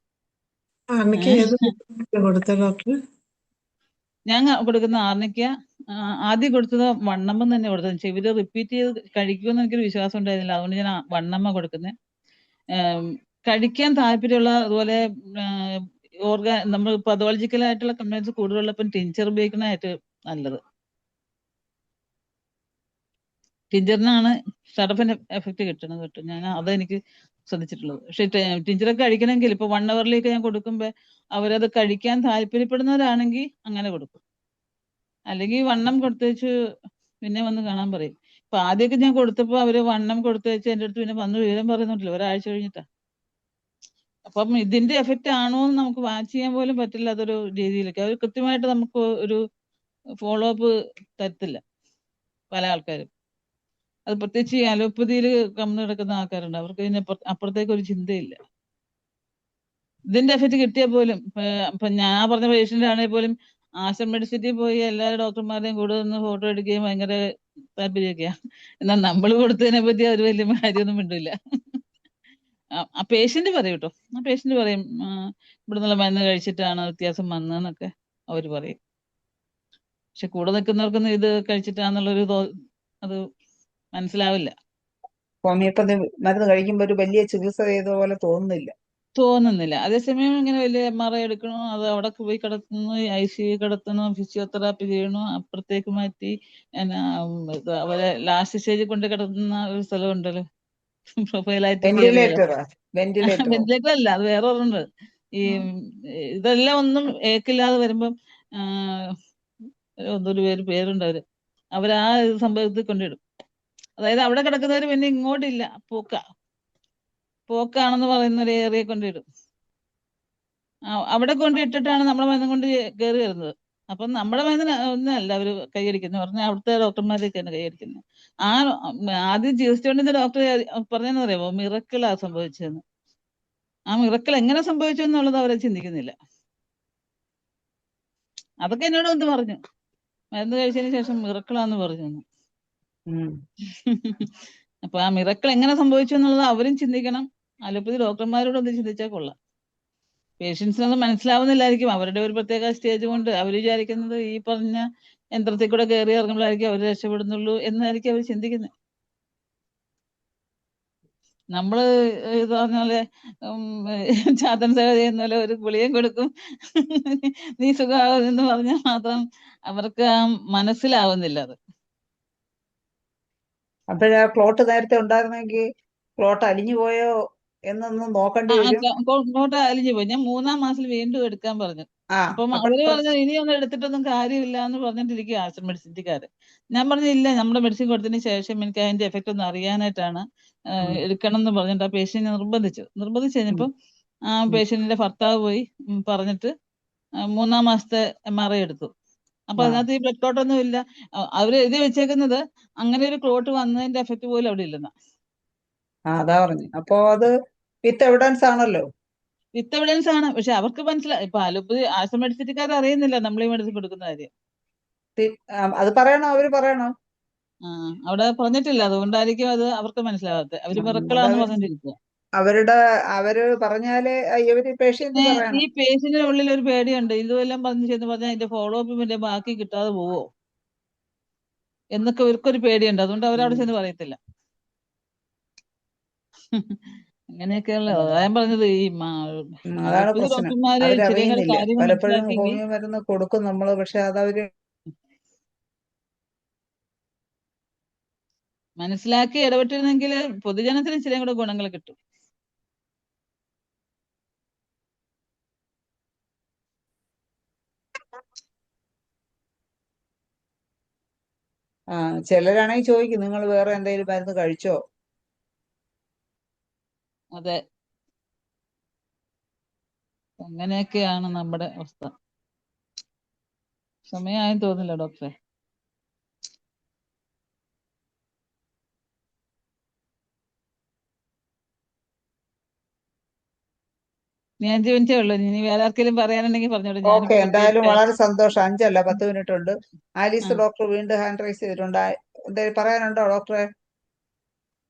ആർണിക്ക് ഏത് കൊടുത്ത ഡോക്ടർ? ഞാൻ കൊടുക്കുന്ന ആർണിക്ക ആദ്യം കൊടുത്തത് വണ്ണമ്മ തന്നെ കൊടുത്തത്. ഇവര് റിപ്പീറ്റ് ചെയ്ത് കഴിക്കുമെന്ന് എനിക്കൊരു വിശ്വാസം ഉണ്ടായിരുന്നില്ല, അതുകൊണ്ട് ഞാൻ വണ്ണമ്മ കൊടുക്കുന്നത്. കഴിക്കാൻ താല്പര്യമുള്ള, അതുപോലെ നമ്മൾ പതോളജിക്കൽ ആയിട്ടുള്ള കംപ്ലൈൻസ് കൂടുതലുള്ളപ്പം ടിഞ്ചർ ഉപയോഗിക്കുന്നതായിട്ട് നല്ലത്. ടിഞ്ചറിനാണ് സഡഫിന് എഫക്ട് കിട്ടുന്നത് കേട്ടോ. ഞാൻ അതെനിക്ക് ശ്രദ്ധിച്ചിട്ടുള്ളത്. പക്ഷെ ടിഞ്ചറൊക്കെ കഴിക്കണമെങ്കിൽ ഇപ്പൊ 1 അവറിലേക്ക് ഞാൻ കൊടുക്കുമ്പോ അവരത് കഴിക്കാൻ താല്പര്യപ്പെടുന്നവരാണെങ്കിൽ അങ്ങനെ കൊടുക്കും. അല്ലെങ്കിൽ വണ്ണം കൊടുത്തേച്ച് പിന്നെ വന്ന് കാണാൻ പറയും. ഇപ്പൊ ആദ്യമൊക്കെ ഞാൻ കൊടുത്തപ്പോ അവര് വണ്ണം കൊടുത്തേച്ച് എന്റെ അടുത്ത് പിന്നെ വന്ന് വിവരം പറയുന്നുണ്ടല്ലോ ഒരാഴ്ച കഴിഞ്ഞിട്ടാ. അപ്പം ഇതിന്റെ എഫക്റ്റ് ആണോ എന്ന് നമുക്ക് വാച്ച് ചെയ്യാൻ പോലും പറ്റില്ല. അതൊരു രീതിയിലൊക്കെ അവർ കൃത്യമായിട്ട് നമുക്ക് ഒരു ഫോളോ അപ്പ് തരത്തില്ല പല ആൾക്കാരും. അത് പ്രത്യേകിച്ച് ഈ അലോപ്പതിയിൽ കമ്മി കിടക്കുന്ന ആൾക്കാരുണ്ട്, അവർക്ക് ഇതിന് അപ്പുറത്തേക്ക് ഒരു ചിന്തയില്ല. ഇതിന്റെ എഫക്റ്റ് കിട്ടിയാൽ പോലും ഇപ്പൊ ഞാൻ പറഞ്ഞ പേഷ്യന്റ് ആണെങ്കിൽ പോലും ആശം മെഡിസിറ്റിയിൽ പോയി എല്ലാ ഡോക്ടർമാരെയും കൂടെ നിന്ന് ഫോട്ടോ എടുക്കുകയും ഭയങ്കര താല്പര്യമൊക്കെയാ. എന്നാൽ നമ്മൾ കൊടുത്തതിനെ പറ്റി അവർ വലിയ കാര്യമൊന്നും മിണ്ടില്ല. ആ പേഷ്യന്റ് പറയും കേട്ടോ. ആ പേഷ്യന്റ് പറയും ഇവിടെ നിന്നുള്ള മരുന്ന് കഴിച്ചിട്ടാണ് വ്യത്യാസം വന്നതെന്നൊക്കെ അവര് പറയും. പക്ഷെ കൂടെ നിൽക്കുന്നവർക്കൊന്നും ഇത് കഴിച്ചിട്ടാന്നുള്ളൊരു അത് മനസ്സിലാവില്ല. ഹോമിയോപ്പതി മരുന്ന് കഴിക്കുമ്പോൾ ഒരു വലിയ ചികിത്സ ചെയ്ത പോലെ തോന്നുന്നില്ല. അതേസമയം ഇങ്ങനെ വലിയ MRI എടുക്കണോ, അത് അവിടെ പോയി കിടത്തുന്നു, ICU കിടത്തണോ, ഫിസിയോതെറാപ്പി ചെയ്യണോ, അപ്പുറത്തേക്ക് മാറ്റി അവരെ ലാസ്റ്റ് സ്റ്റേജിൽ കൊണ്ട് കിടത്തുന്ന ഒരു സ്ഥലമുണ്ടല്ലോ, പ്രൊഫൈലായിട്ട് കെയർ ചെയ്ത. വെന്റിലേറ്ററോ? വെന്റിലേറ്റർ അല്ല, അത് വേറെ ഒരെണ്ണുണ്ട്. ഈ ഇതെല്ലാം ഒന്നും ഏക്കില്ലാതെ വരുമ്പം എന്തൊരു പേരുണ്ട് അവരാ സംഭവത്തിൽ കൊണ്ടിടും. അതായത് അവിടെ കിടക്കുന്നവര് പിന്നെ ഇങ്ങോട്ടില്ല, പോക്കാണെന്ന് പറയുന്ന ഒരു ഏറിയ കൊണ്ടിടും. അവിടെ കൊണ്ടിട്ടിട്ടാണ് നമ്മളെ മരുന്ന് കൊണ്ട് കയറി വരുന്നത്. അപ്പം നമ്മുടെ മരുന്നിന് ഒന്നല്ല അവര് കൈയടിക്കുന്നത്, പറഞ്ഞാൽ അവിടുത്തെ ഡോക്ടർമാരൊക്കെയാണ് കൈയടിക്കുന്നത്. ആദ്യം ചികിത്സിച്ചുകൊണ്ടിരുന്ന ഡോക്ടർ പറഞ്ഞതെന്ന് അറിയാമോ, മിറക്കിളാ സംഭവിച്ചതെന്ന്. ആ മിറക്കിൾ എങ്ങനെ സംഭവിച്ചു എന്നുള്ളത് അവരെ ചിന്തിക്കുന്നില്ല. അതൊക്കെ എന്നോട് ഒന്ന് പറഞ്ഞു, മരുന്ന് കഴിച്ചതിന് ശേഷം മിറക്കിളാന്ന് പറഞ്ഞു. അപ്പൊ ആ മിറക്കിൾ എങ്ങനെ സംഭവിച്ചു എന്നുള്ളത് അവരും ചിന്തിക്കണം. അലോപ്പതി ഡോക്ടർമാരോട് ഒന്ന് ചിന്തിച്ചാൽ കൊള്ളാം. പേഷ്യൻസിനൊന്നും മനസ്സിലാവുന്നില്ലായിരിക്കും. അവരുടെ ഒരു പ്രത്യേക സ്റ്റേജ് കൊണ്ട് അവർ വിചാരിക്കുന്നത് ഈ പറഞ്ഞ യന്ത്രത്തിൽ കൂടെ കയറി ഇറങ്ങുമ്പോഴായിരിക്കും അവർ രക്ഷപ്പെടുന്നുള്ളൂ എന്നായിരിക്കും അവർ ചിന്തിക്കുന്നത്. നമ്മള് ഇത് പറഞ്ഞ പോലെ ചാത്തൻ സേവ ചെയ്യുന്ന പോലെ ഒരു ഗുളികയും കൊടുക്കും, നീ സുഖമാകുമെന്ന് പറഞ്ഞാൽ മാത്രം അവർക്ക് മനസ്സിലാവുന്നില്ല അത്. അപ്പോഴാ ക്ലോട്ട് നേരത്തെ ഉണ്ടായിരുന്നെങ്കിൽ ക്ലോട്ട് അലിഞ്ഞു പോയോ എന്നൊന്നും നോക്കേണ്ടി വരും. ക്ലോട്ട് അലിഞ്ഞു പോയി. ഞാൻ 3-ാം മാസത്തിൽ വീണ്ടും എടുക്കാൻ പറഞ്ഞു. അപ്പം അപ്പൊ അവര് പറഞ്ഞു ഇനിയൊന്നും എടുത്തിട്ടൊന്നും കാര്യമില്ല എന്ന് പറഞ്ഞിട്ടിരിക്കുക ആശുപത്രി മെഡിസിൻകാര്. ഞാൻ പറഞ്ഞു ഇല്ല, നമ്മുടെ മെഡിസിൻ കൊടുത്തതിന് ശേഷം എനിക്ക് അതിന്റെ എഫക്റ്റ് ഒന്ന് അറിയാനായിട്ടാണ് എടുക്കണം എന്ന് പറഞ്ഞിട്ട് ആ പേഷ്യന്റ് നിർബന്ധിച്ചു കഴിഞ്ഞപ്പം ആ പേഷ്യന്റിന്റെ ഭർത്താവ് പോയി പറഞ്ഞിട്ട് 3-ാം മാസത്തെ MRI എടുത്തു. അപ്പൊ അതിനകത്ത് ഈ ബ്ലഡ് ക്ലോട്ട് ഒന്നും ഇല്ല. അവര് എഴുതി വെച്ചേക്കുന്നത് അങ്ങനെ ഒരു ക്ലോട്ട് വന്നതിന്റെ എഫക്റ്റ് പോലും അവിടെ ഇല്ലെന്നാ. അതാ പറഞ്ഞു. അപ്പൊ അത് വിത്ത് എവിഡൻസ് ആണല്ലോ. വിത്ത് എവിഡൻസ് ആണ്. പക്ഷെ അവർക്ക് മനസ്സിലായി. ഇപ്പൊ അലോപ്പതി ആശുപത്രി മെഡിസിൻകാർ അറിയുന്നില്ല നമ്മൾ ഈ മെഡിസിൻ കൊടുക്കുന്ന കാര്യം. അത് പറയണോ, അവര് പറയണോ? അവിടെ പറഞ്ഞിട്ടില്ല, അതുകൊണ്ടായിരിക്കും അത് അവർക്ക് മനസ്സിലാവാത്തത്. അവര് മിറക്കിളാന്ന് പറഞ്ഞിട്ടിരിക്കുക. അവര് പറഞ്ഞാലേ ഇവര് പേഷ്യന്റ് പറയണം. ഈ പേഷ്യന്റിന്റെ ഉള്ളിൽ ഒരു പേടിയുണ്ട്, ഇതുമെല്ലാം പറഞ്ഞു ചെന്ന് പറഞ്ഞാൽ അതിന്റെ ഫോളോ അപ്പിന്റെ ബാക്കി കിട്ടാതെ പോവോ എന്നൊക്കെ ഇവർക്കൊരു പേടിയുണ്ട്. അതുകൊണ്ട് അവരവിടെ ചെന്ന് പറയത്തില്ല. അങ്ങനെയൊക്കെയുള്ള അതാ ഞാൻ പറഞ്ഞത്. ഈ അതാണ് അലോപ്പതി പ്രശ്നം. ഡോക്ടർമാര് ഇച്ചിരിയും കൂടെ അവരറിയുന്നില്ല. കാര്യങ്ങൾ പലപ്പോഴും മനസ്സിലാക്കിയെങ്കിൽ ഹോമിയോ മരുന്ന് കൊടുക്കും നമ്മള്, പക്ഷെ അതവര് മനസ്സിലാക്കി ഇടപെട്ടിരുന്നെങ്കിൽ പൊതുജനത്തിന് ഇച്ചിരിയും കൂടെ ഗുണങ്ങൾ കിട്ടും. ചിലരാണെങ്കിൽ ചോദിക്കും നിങ്ങൾ വേറെ എന്തെങ്കിലും മരുന്ന് കഴിച്ചോ? അതെ, അങ്ങനെയൊക്കെയാണ് നമ്മുടെ അവസ്ഥ. സമയമായെന്ന് തോന്നില്ല ഡോക്ടറെ. ഇനി 5 മിനിറ്റേ ഉള്ളൂ. ഇനി വേറെ ആർക്കെങ്കിലും പറയാനുണ്ടെങ്കിൽ പറഞ്ഞോളൂ. ഓക്കെ, ഞാനിപ്പോ എന്തായാലും വെക്കട്ടെ. വളരെ സന്തോഷം. 5 അല്ല 10 മിനിറ്റ് ഉണ്ട്. ആലീസ് ഡോക്ടർ വീണ്ടും ഹാൻഡ് റൈസ് ചെയ്തിട്ടുണ്ട്. എന്തെങ്കിലും പറയാനുണ്ടോ ഡോക്ടറെ?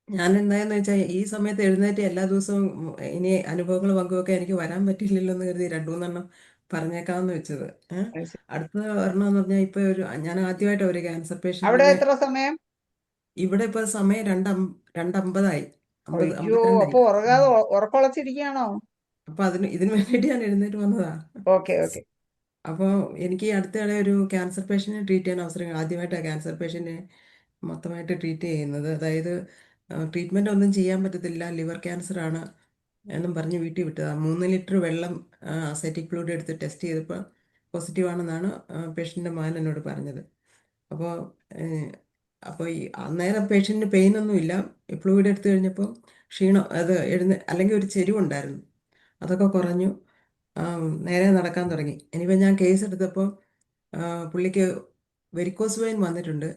ഞാൻ എന്തായെന്ന് വെച്ചാൽ ഈ സമയത്ത് എഴുന്നേറ്റ് എല്ലാ ദിവസവും ഇനി അനുഭവങ്ങൾ പങ്കുവെക്കാൻ എനിക്ക് വരാൻ പറ്റില്ലല്ലോ എന്ന് കരുതി 2-3 പറഞ്ഞേക്കാമെന്ന് വെച്ചത്. അടുത്ത വരണമെന്ന് പറഞ്ഞാൽ ഇപ്പൊ ഞാൻ ആദ്യമായിട്ട് ഒരു ക്യാൻസർ അവിടെ പേഷ്യന്റിനെ എത്ര സമയം? ഇവിടെ ഇപ്പൊ സമയം 2:50 അയ്യോ, 52 അപ്പൊ ഉറങ്ങാതെ ഉറക്കൊളച്ചിരിക്കുകയാണോ? അപ്പൊ ഇതിന് വേണ്ടിയിട്ട് ഞാൻ എഴുന്നേറ്റ് വന്നതാ. ഓക്കെ. അപ്പോൾ എനിക്ക് ഈ അടുത്തിടെ ഒരു ക്യാൻസർ പേഷ്യന്റിനെ ട്രീറ്റ് ചെയ്യാൻ അവസരം, ആദ്യമായിട്ടാണ് ക്യാൻസർ പേഷ്യന്റിനെ മൊത്തമായിട്ട് ട്രീറ്റ് ചെയ്യുന്നത്. അതായത് ട്രീറ്റ്മെന്റ് ഒന്നും ചെയ്യാൻ പറ്റത്തില്ല, ലിവർ ക്യാൻസർ ആണ് എന്നും പറഞ്ഞ് വീട്ടിൽ വിട്ടതാണ്. 3 ലിറ്റർ വെള്ളം അസൈറ്റിക് ഫ്ലൂയിഡ് എടുത്ത് ടെസ്റ്റ് ചെയ്തപ്പോൾ പോസിറ്റീവ് ആണെന്നാണ് പേഷ്യന്റിന്റെ മകൻ എന്നോട് പറഞ്ഞത്. അപ്പോൾ ഈ അന്നേരം പേഷ്യന്റിന് പെയിൻ ഒന്നുമില്ല. ഫ്ലൂയിഡ് എടുത്തു കഴിഞ്ഞപ്പോൾ ക്ഷീണം, അത് അല്ലെങ്കിൽ ഒരു ചെരിവുണ്ടായിരുന്നു, അതൊക്കെ കുറഞ്ഞു. നേരെ നടക്കാൻ തുടങ്ങി. ഇനിയിപ്പോൾ ഞാൻ കേസ് എടുത്തപ്പോൾ പുള്ളിക്ക് വെരിക്കോസ് വെയിൻ വന്നിട്ടുണ്ട്.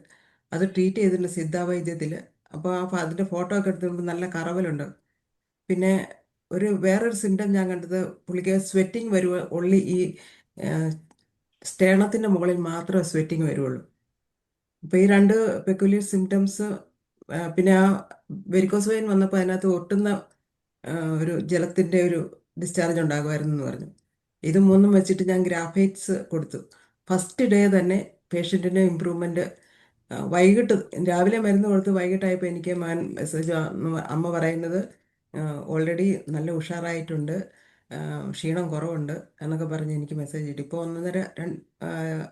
അത് ട്രീറ്റ് ചെയ്തിട്ടുണ്ട് സിദ്ധവൈദ്യത്തിൽ. അപ്പോൾ അതിൻ്റെ ഫോട്ടോ ഒക്കെ എടുത്തുകൊണ്ട് നല്ല കറവലുണ്ട്. പിന്നെ വേറൊരു സിംറ്റം ഞാൻ കണ്ടത്, പുള്ളിക്ക് സ്വെറ്റിംഗ് വരുക ഉള്ളി ഈ സ്റ്റേണത്തിൻ്റെ മുകളിൽ മാത്രമേ സ്വെറ്റിംഗ് വരുള്ളൂ. അപ്പോൾ ഈ 2 പെക്യുലിയർ സിംറ്റംസ്. പിന്നെ ആ വെരിക്കോസ് വെയിൻ വന്നപ്പോൾ അതിനകത്ത് ഒട്ടുന്ന ഒരു ജലത്തിൻ്റെ ഒരു ഡിസ്ചാർജ് ഉണ്ടാകുമായിരുന്നു എന്ന് പറഞ്ഞു. ഇത് മൂന്നും വെച്ചിട്ട് ഞാൻ ഗ്രാഫൈറ്റ്സ് കൊടുത്തു. ഫസ്റ്റ് ഡേ തന്നെ പേഷ്യൻറ്റിന് ഇമ്പ്രൂവ്മെൻറ്റ്. വൈകിട്ട് രാവിലെ മരുന്ന് കൊടുത്ത് വൈകിട്ടായപ്പോൾ എനിക്ക് മെസ്സേജ് അമ്മ പറയുന്നത് ഓൾറെഡി നല്ല ഉഷാറായിട്ടുണ്ട്, ക്ഷീണം കുറവുണ്ട് എന്നൊക്കെ പറഞ്ഞ് എനിക്ക് മെസ്സേജ് കിട്ടി. ഇപ്പോൾ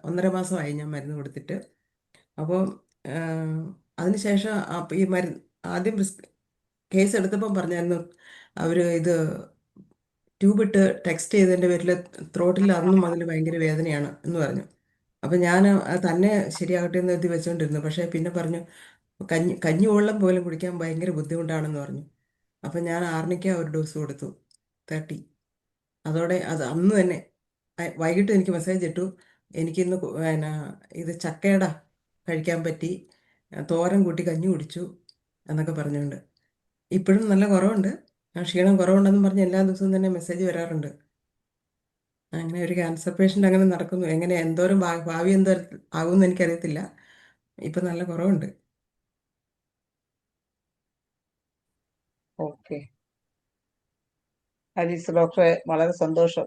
ഒന്നര മാസമായി ഞാൻ മരുന്ന് കൊടുത്തിട്ട്. അപ്പോൾ അതിനുശേഷം ഈ മരുന്ന് ആദ്യം കേസ് എടുത്തപ്പം പറഞ്ഞായിരുന്നു അവർ ഇത് ട്യൂബ് ഇട്ട് ടെക്സ്റ്റ് ചെയ്തതിൻ്റെ പേരിൽ ത്രോട്ടിൽ അന്നും അതിൽ ഭയങ്കര വേദനയാണ് എന്ന് പറഞ്ഞു. അപ്പം ഞാൻ അത് തന്നെ ശരിയാകട്ടെ എന്ന് എഴുതി വെച്ചുകൊണ്ടിരുന്നു. പക്ഷേ പിന്നെ പറഞ്ഞു കഞ്ഞി വെള്ളം പോലും കുടിക്കാൻ ഭയങ്കര ബുദ്ധിമുട്ടാണെന്ന് പറഞ്ഞു. അപ്പം ഞാൻ ആർണിക്ക ഒരു ഡോസ് കൊടുത്തു, 30. അതോടെ അത് അന്ന് തന്നെ വൈകിട്ട് എനിക്ക് മെസ്സേജ് ഇട്ടു, എനിക്കിന്ന് പിന്നെ ഇത് ചക്കയുടെ കഴിക്കാൻ പറ്റി, തോരൻ കൂട്ടി കഞ്ഞി കുടിച്ചു എന്നൊക്കെ പറഞ്ഞുകൊണ്ട്. ഇപ്പോഴും നല്ല കുറവുണ്ട്, ക്ഷീണം കുറവുണ്ടെന്ന് പറഞ്ഞ് എല്ലാ ദിവസവും തന്നെ മെസ്സേജ് വരാറുണ്ട്. അങ്ങനെ ഒരു ക്യാൻസർ പേഷ്യൻ്റ് അങ്ങനെ നടക്കുന്നു. എങ്ങനെ എന്തോരം ഭാവി എന്തോരം ആകുമെന്ന് എനിക്കറിയത്തില്ല. ഇപ്പം നല്ല കുറവുണ്ട്. ഓക്കെ, ഹരീസ് ഡോക്ടറെ, വളരെ സന്തോഷം.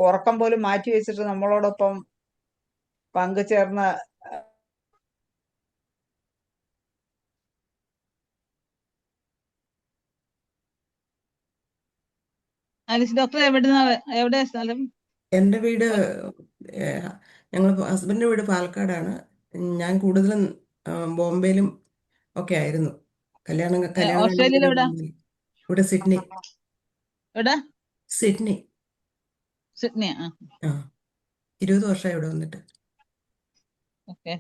ഉറക്കം പോലും മാറ്റി വെച്ചിട്ട് നമ്മളോടൊപ്പം പങ്കുചേർന്ന ആലിസ് ഡോക്ടർ എവിടെയാ സ്ഥലം? എൻ്റെ വീട് ഞങ്ങൾ ഹസ്ബൻഡിൻ്റെ വീട് പാലക്കാടാണ്. ഞാൻ കൂടുതലും ബോംബെയിലും ഒക്കെ ആയിരുന്നു. കല്യാണം ഓസ്ട്രേലിയയിൽ കഴിഞ്ഞത് എവിടാ? ബോംബെയിൽ. ഇവിടെ സിഡ്നി. എവിടാ? സിഡ്നി. സിഡ്നി. ആ 20 വർഷമായി ഇവിടെ വന്നിട്ട്. ഓക്കെ.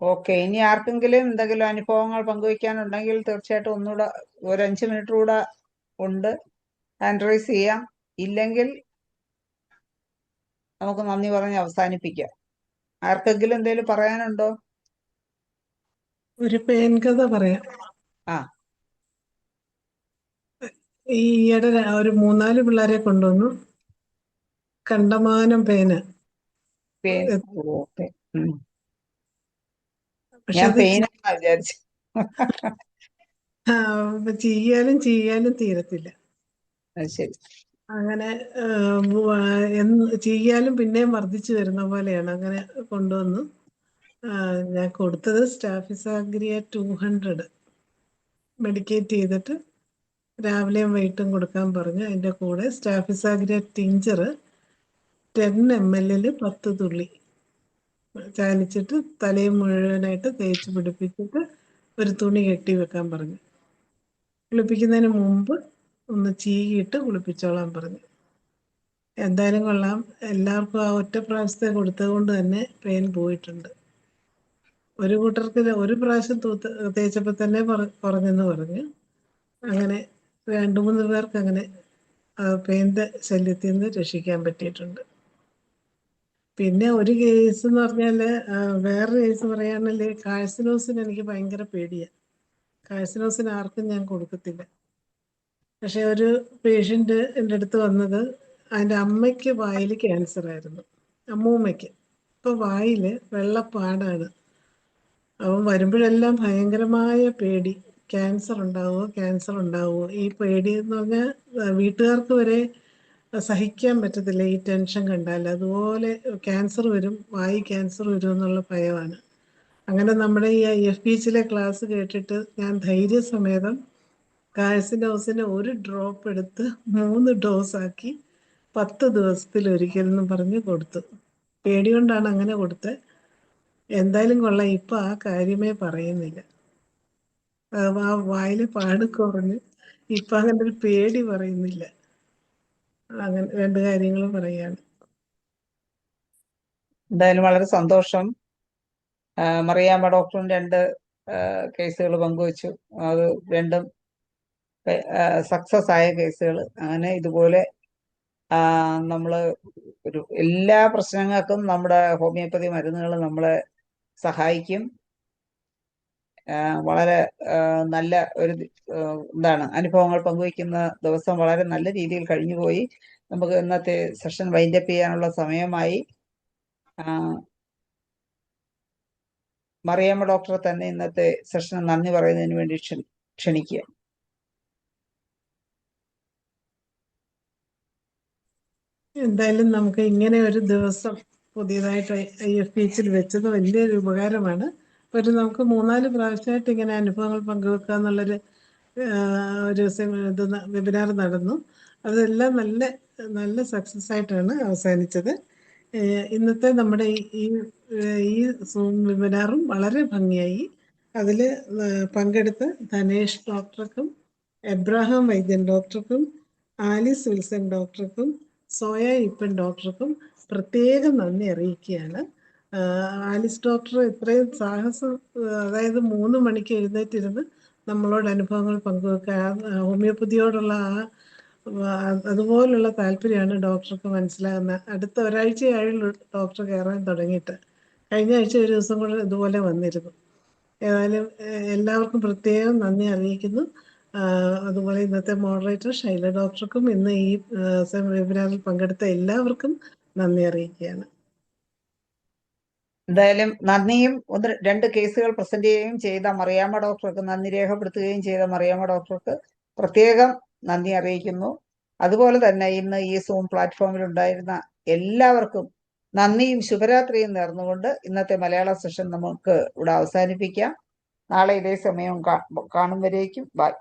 ഓക്കെ, ഇനി ആർക്കെങ്കിലും എന്തെങ്കിലും അനുഭവങ്ങൾ പങ്കുവയ്ക്കാനുണ്ടെങ്കിൽ തീർച്ചയായിട്ടും ഒന്നുകൂടെ ഒരു 5 മിനിറ്റ് കൂടെ ഉണ്ട്, ഹാൻഡ് റൈസ് ചെയ്യാം. ഇല്ലെങ്കിൽ നമുക്ക് നന്ദി പറഞ്ഞ് അവസാനിപ്പിക്കാം. ആർക്കെങ്കിലും എന്തെങ്കിലും പറയാനുണ്ടോ? ഒരു പെയിൻ കഥ പറയാം. ആ, ഈ ഈയിടെ ഒരു 3-4 പിള്ളേരെ കൊണ്ടുവന്നു, കണ്ടമാനം പെയിന്. പെയിൻ. ഓക്കെ. പക്ഷെ ഞാൻ അത് പെയിനാ വിചാരിച്ചു. ചെയ്യാലും തീരത്തില്ല. അത് ശരി. അങ്ങനെ ചെയ്യാലും പിന്നെയും വർദ്ധിച്ചു വരുന്ന പോലെയാണ്. അങ്ങനെ കൊണ്ടുവന്നു. ഞാൻ കൊടുത്തത് സ്റ്റാഫിസാഗ്രിയ 200 മെഡിക്കേറ്റ് ചെയ്തിട്ട് രാവിലെയും വൈകിട്ടും കൊടുക്കാൻ പറഞ്ഞു. അതിൻ്റെ കൂടെ സ്റ്റാഫിസാഗ്രിയ ടിഞ്ചർ 10 ml 10 തുള്ളി ചാലിച്ചിട്ട് തലയും മുഴുവനായിട്ട് തേച്ച് പിടിപ്പിച്ചിട്ട് ഒരു തുണി കെട്ടി വെക്കാൻ പറഞ്ഞു. കുളിപ്പിക്കുന്നതിന് മുമ്പ് ഒന്ന് ചീകിയിട്ട് കുളിപ്പിച്ചോളാൻ പറഞ്ഞു. എന്തായാലും കൊള്ളാം, എല്ലാവർക്കും ആ ഒറ്റ പ്രാവശ്യത്തെ കൊടുത്തത് കൊണ്ട് തന്നെ പെയിൻ പോയിട്ടുണ്ട്. ഒരു കൂട്ടർക്ക് ഒരു പ്രാവശ്യം തേച്ചപ്പോൾ തന്നെ കുറഞ്ഞെന്ന് പറഞ്ഞു. അങ്ങനെ 2-3 പേർക്ക് അങ്ങനെ പെയിൻ്റെ ശല്യത്തിൽ നിന്ന് രക്ഷിക്കാൻ പറ്റിയിട്ടുണ്ട്. പിന്നെ ഒരു കേസ് എന്ന് പറഞ്ഞാൽ, വേറൊരു കേസ് പറയുകയാണെങ്കിൽ കാഴ്സിനോസിന് എനിക്ക് ഭയങ്കര പേടിയാണ്. കാഴ്സിനോസിന് ആർക്കും ഞാൻ കൊടുക്കത്തില്ല. പക്ഷെ ഒരു പേഷ്യൻ്റ് എൻ്റെ അടുത്ത് വന്നത്, അതിൻ്റെ അമ്മയ്ക്ക് വായിൽ ക്യാൻസർ ആയിരുന്നു, അമ്മൂമ്മയ്ക്ക്. ഇപ്പോൾ വായിൽ വെള്ളപ്പാടാണ്. അവൻ വരുമ്പോഴെല്ലാം ഭയങ്കരമായ പേടി, ക്യാൻസർ ഉണ്ടാവുമോ. ഈ പേടി എന്ന് പറഞ്ഞാൽ വീട്ടുകാർക്ക് വരെ സഹിക്കാൻ പറ്റത്തില്ല ഈ ടെൻഷൻ കണ്ടാൽ. അതുപോലെ ക്യാൻസർ വരും, വായി ക്യാൻസർ വരും എന്നുള്ള ഭയമാണ്. അങ്ങനെ നമ്മുടെ ഈ IFPHലെ ക്ലാസ് കേട്ടിട്ട് ഞാൻ ധൈര്യസമേതം കാഴ്സിനോസിന് ഒരു ഡ്രോപ്പ് എടുത്ത് 3 ഡോസാക്കി 10 ദിവസത്തിലൊരിക്കലെന്ന് പറഞ്ഞ് കൊടുത്തു. പേടികൊണ്ടാണ് അങ്ങനെ കൊടുത്തത്. എന്തായാലും കൊള്ളാം, ഇപ്പം ആ കാര്യമേ പറയുന്നില്ല. ആ വായിലെ പാട് കുറഞ്ഞ് ഇപ്പം അങ്ങനെ ഒരു പേടി പറയുന്നില്ല. അങ്ങനെ 2 കാര്യങ്ങളും പറയാണ്. എന്തായാലും വളരെ സന്തോഷം. മറിയാമ്മ ഡോക്ടറും 2 കേസുകൾ പങ്കുവച്ചു. അത് രണ്ടും സക്സസ് ആയ കേസുകൾ. അങ്ങനെ ഇതുപോലെ നമ്മൾ എല്ലാ പ്രശ്നങ്ങൾക്കും നമ്മുടെ ഹോമിയോപ്പതി മരുന്നുകൾ നമ്മളെ സഹായിക്കും. വളരെ നല്ല ഒരു അനുഭവങ്ങൾ പങ്കുവയ്ക്കുന്ന ദിവസം വളരെ നല്ല രീതിയിൽ കഴിഞ്ഞുപോയി. നമുക്ക് ഇന്നത്തെ സെഷൻ വൈൻഡപ്പ് ചെയ്യാനുള്ള സമയമായി. മറിയാമ്മ ഡോക്ടറെ തന്നെ ഇന്നത്തെ സെഷന് നന്ദി പറയുന്നതിന് വേണ്ടി ക്ഷണിക്കുക. എന്തായാലും നമുക്ക് ഇങ്ങനെ ഒരു ദിവസം പുതിയതായിട്ട് IFPH വെച്ചത് വലിയൊരു ഉപകാരമാണ്. നമുക്ക് 3-4 പ്രാവശ്യമായിട്ട് ഇങ്ങനെ അനുഭവങ്ങൾ പങ്കുവെക്കുക എന്നുള്ളൊരു ഒരു വെബിനാർ നടന്നു. അതെല്ലാം നല്ല സക്സസ് ആയിട്ടാണ് അവസാനിച്ചത്. ഇന്നത്തെ നമ്മുടെ ഈ സൂം വെബിനാറും വളരെ ഭംഗിയായി. അതിൽ പങ്കെടുത്ത ധനേഷ് ഡോക്ടർക്കും എബ്രഹാം വൈദ്യൻ ഡോക്ടർക്കും ആലിസ് വിൽസൺ ഡോക്ടർക്കും സോയ ഇപ്പൻ ഡോക്ടർക്കും പ്രത്യേകം നന്ദി അറിയിക്കുകയാണ്. ആലിസ് ഡോക്ടർ ഇത്രയും സാഹസം, അതായത് 3 മണിക്ക് എഴുന്നേറ്റിരുന്ന് നമ്മളോട് അനുഭവങ്ങൾ പങ്കുവെക്കുക, ഹോമിയോപ്പതിയോടുള്ള അതുപോലുള്ള താല്പര്യമാണ് ഡോക്ടർക്ക് മനസ്സിലാകുന്നത്. അടുത്ത ഒരാഴ്ചയായുള്ളൂ ഡോക്ടർ കയറാൻ തുടങ്ങിയിട്ട്. കഴിഞ്ഞ ആഴ്ച ഒരു ദിവസം കൂടെ ഇതുപോലെ വന്നിരുന്നു. ഏതായാലും എല്ലാവർക്കും പ്രത്യേകം നന്ദി അറിയിക്കുന്നു. അതുപോലെ ഇന്നത്തെ മോഡറേറ്റർ ഷൈല ഡോക്ടർക്കും ഇന്ന് ഈ വെബിനാറിൽ പങ്കെടുത്ത എല്ലാവർക്കും നന്ദി അറിയിക്കുകയാണ്. എന്തായാലും നന്ദിയും 1-2 കേസുകൾ പ്രസന്റ് ചെയ്യുകയും ചെയ്ത മറിയാമ്മ ഡോക്ടർക്ക്, നന്ദി രേഖപ്പെടുത്തുകയും ചെയ്ത മറിയാമ്മ ഡോക്ടർക്ക് പ്രത്യേകം നന്ദി അറിയിക്കുന്നു. അതുപോലെ തന്നെ ഇന്ന് ഈ സൂം പ്ലാറ്റ്ഫോമിൽ ഉണ്ടായിരുന്ന എല്ലാവർക്കും നന്ദിയും ശുഭരാത്രിയും നേർന്നുകൊണ്ട് ഇന്നത്തെ മലയാള സെഷൻ നമുക്ക് ഇവിടെ അവസാനിപ്പിക്കാം. നാളെ ഇതേ സമയം കാണും വരേക്കും ബൈ.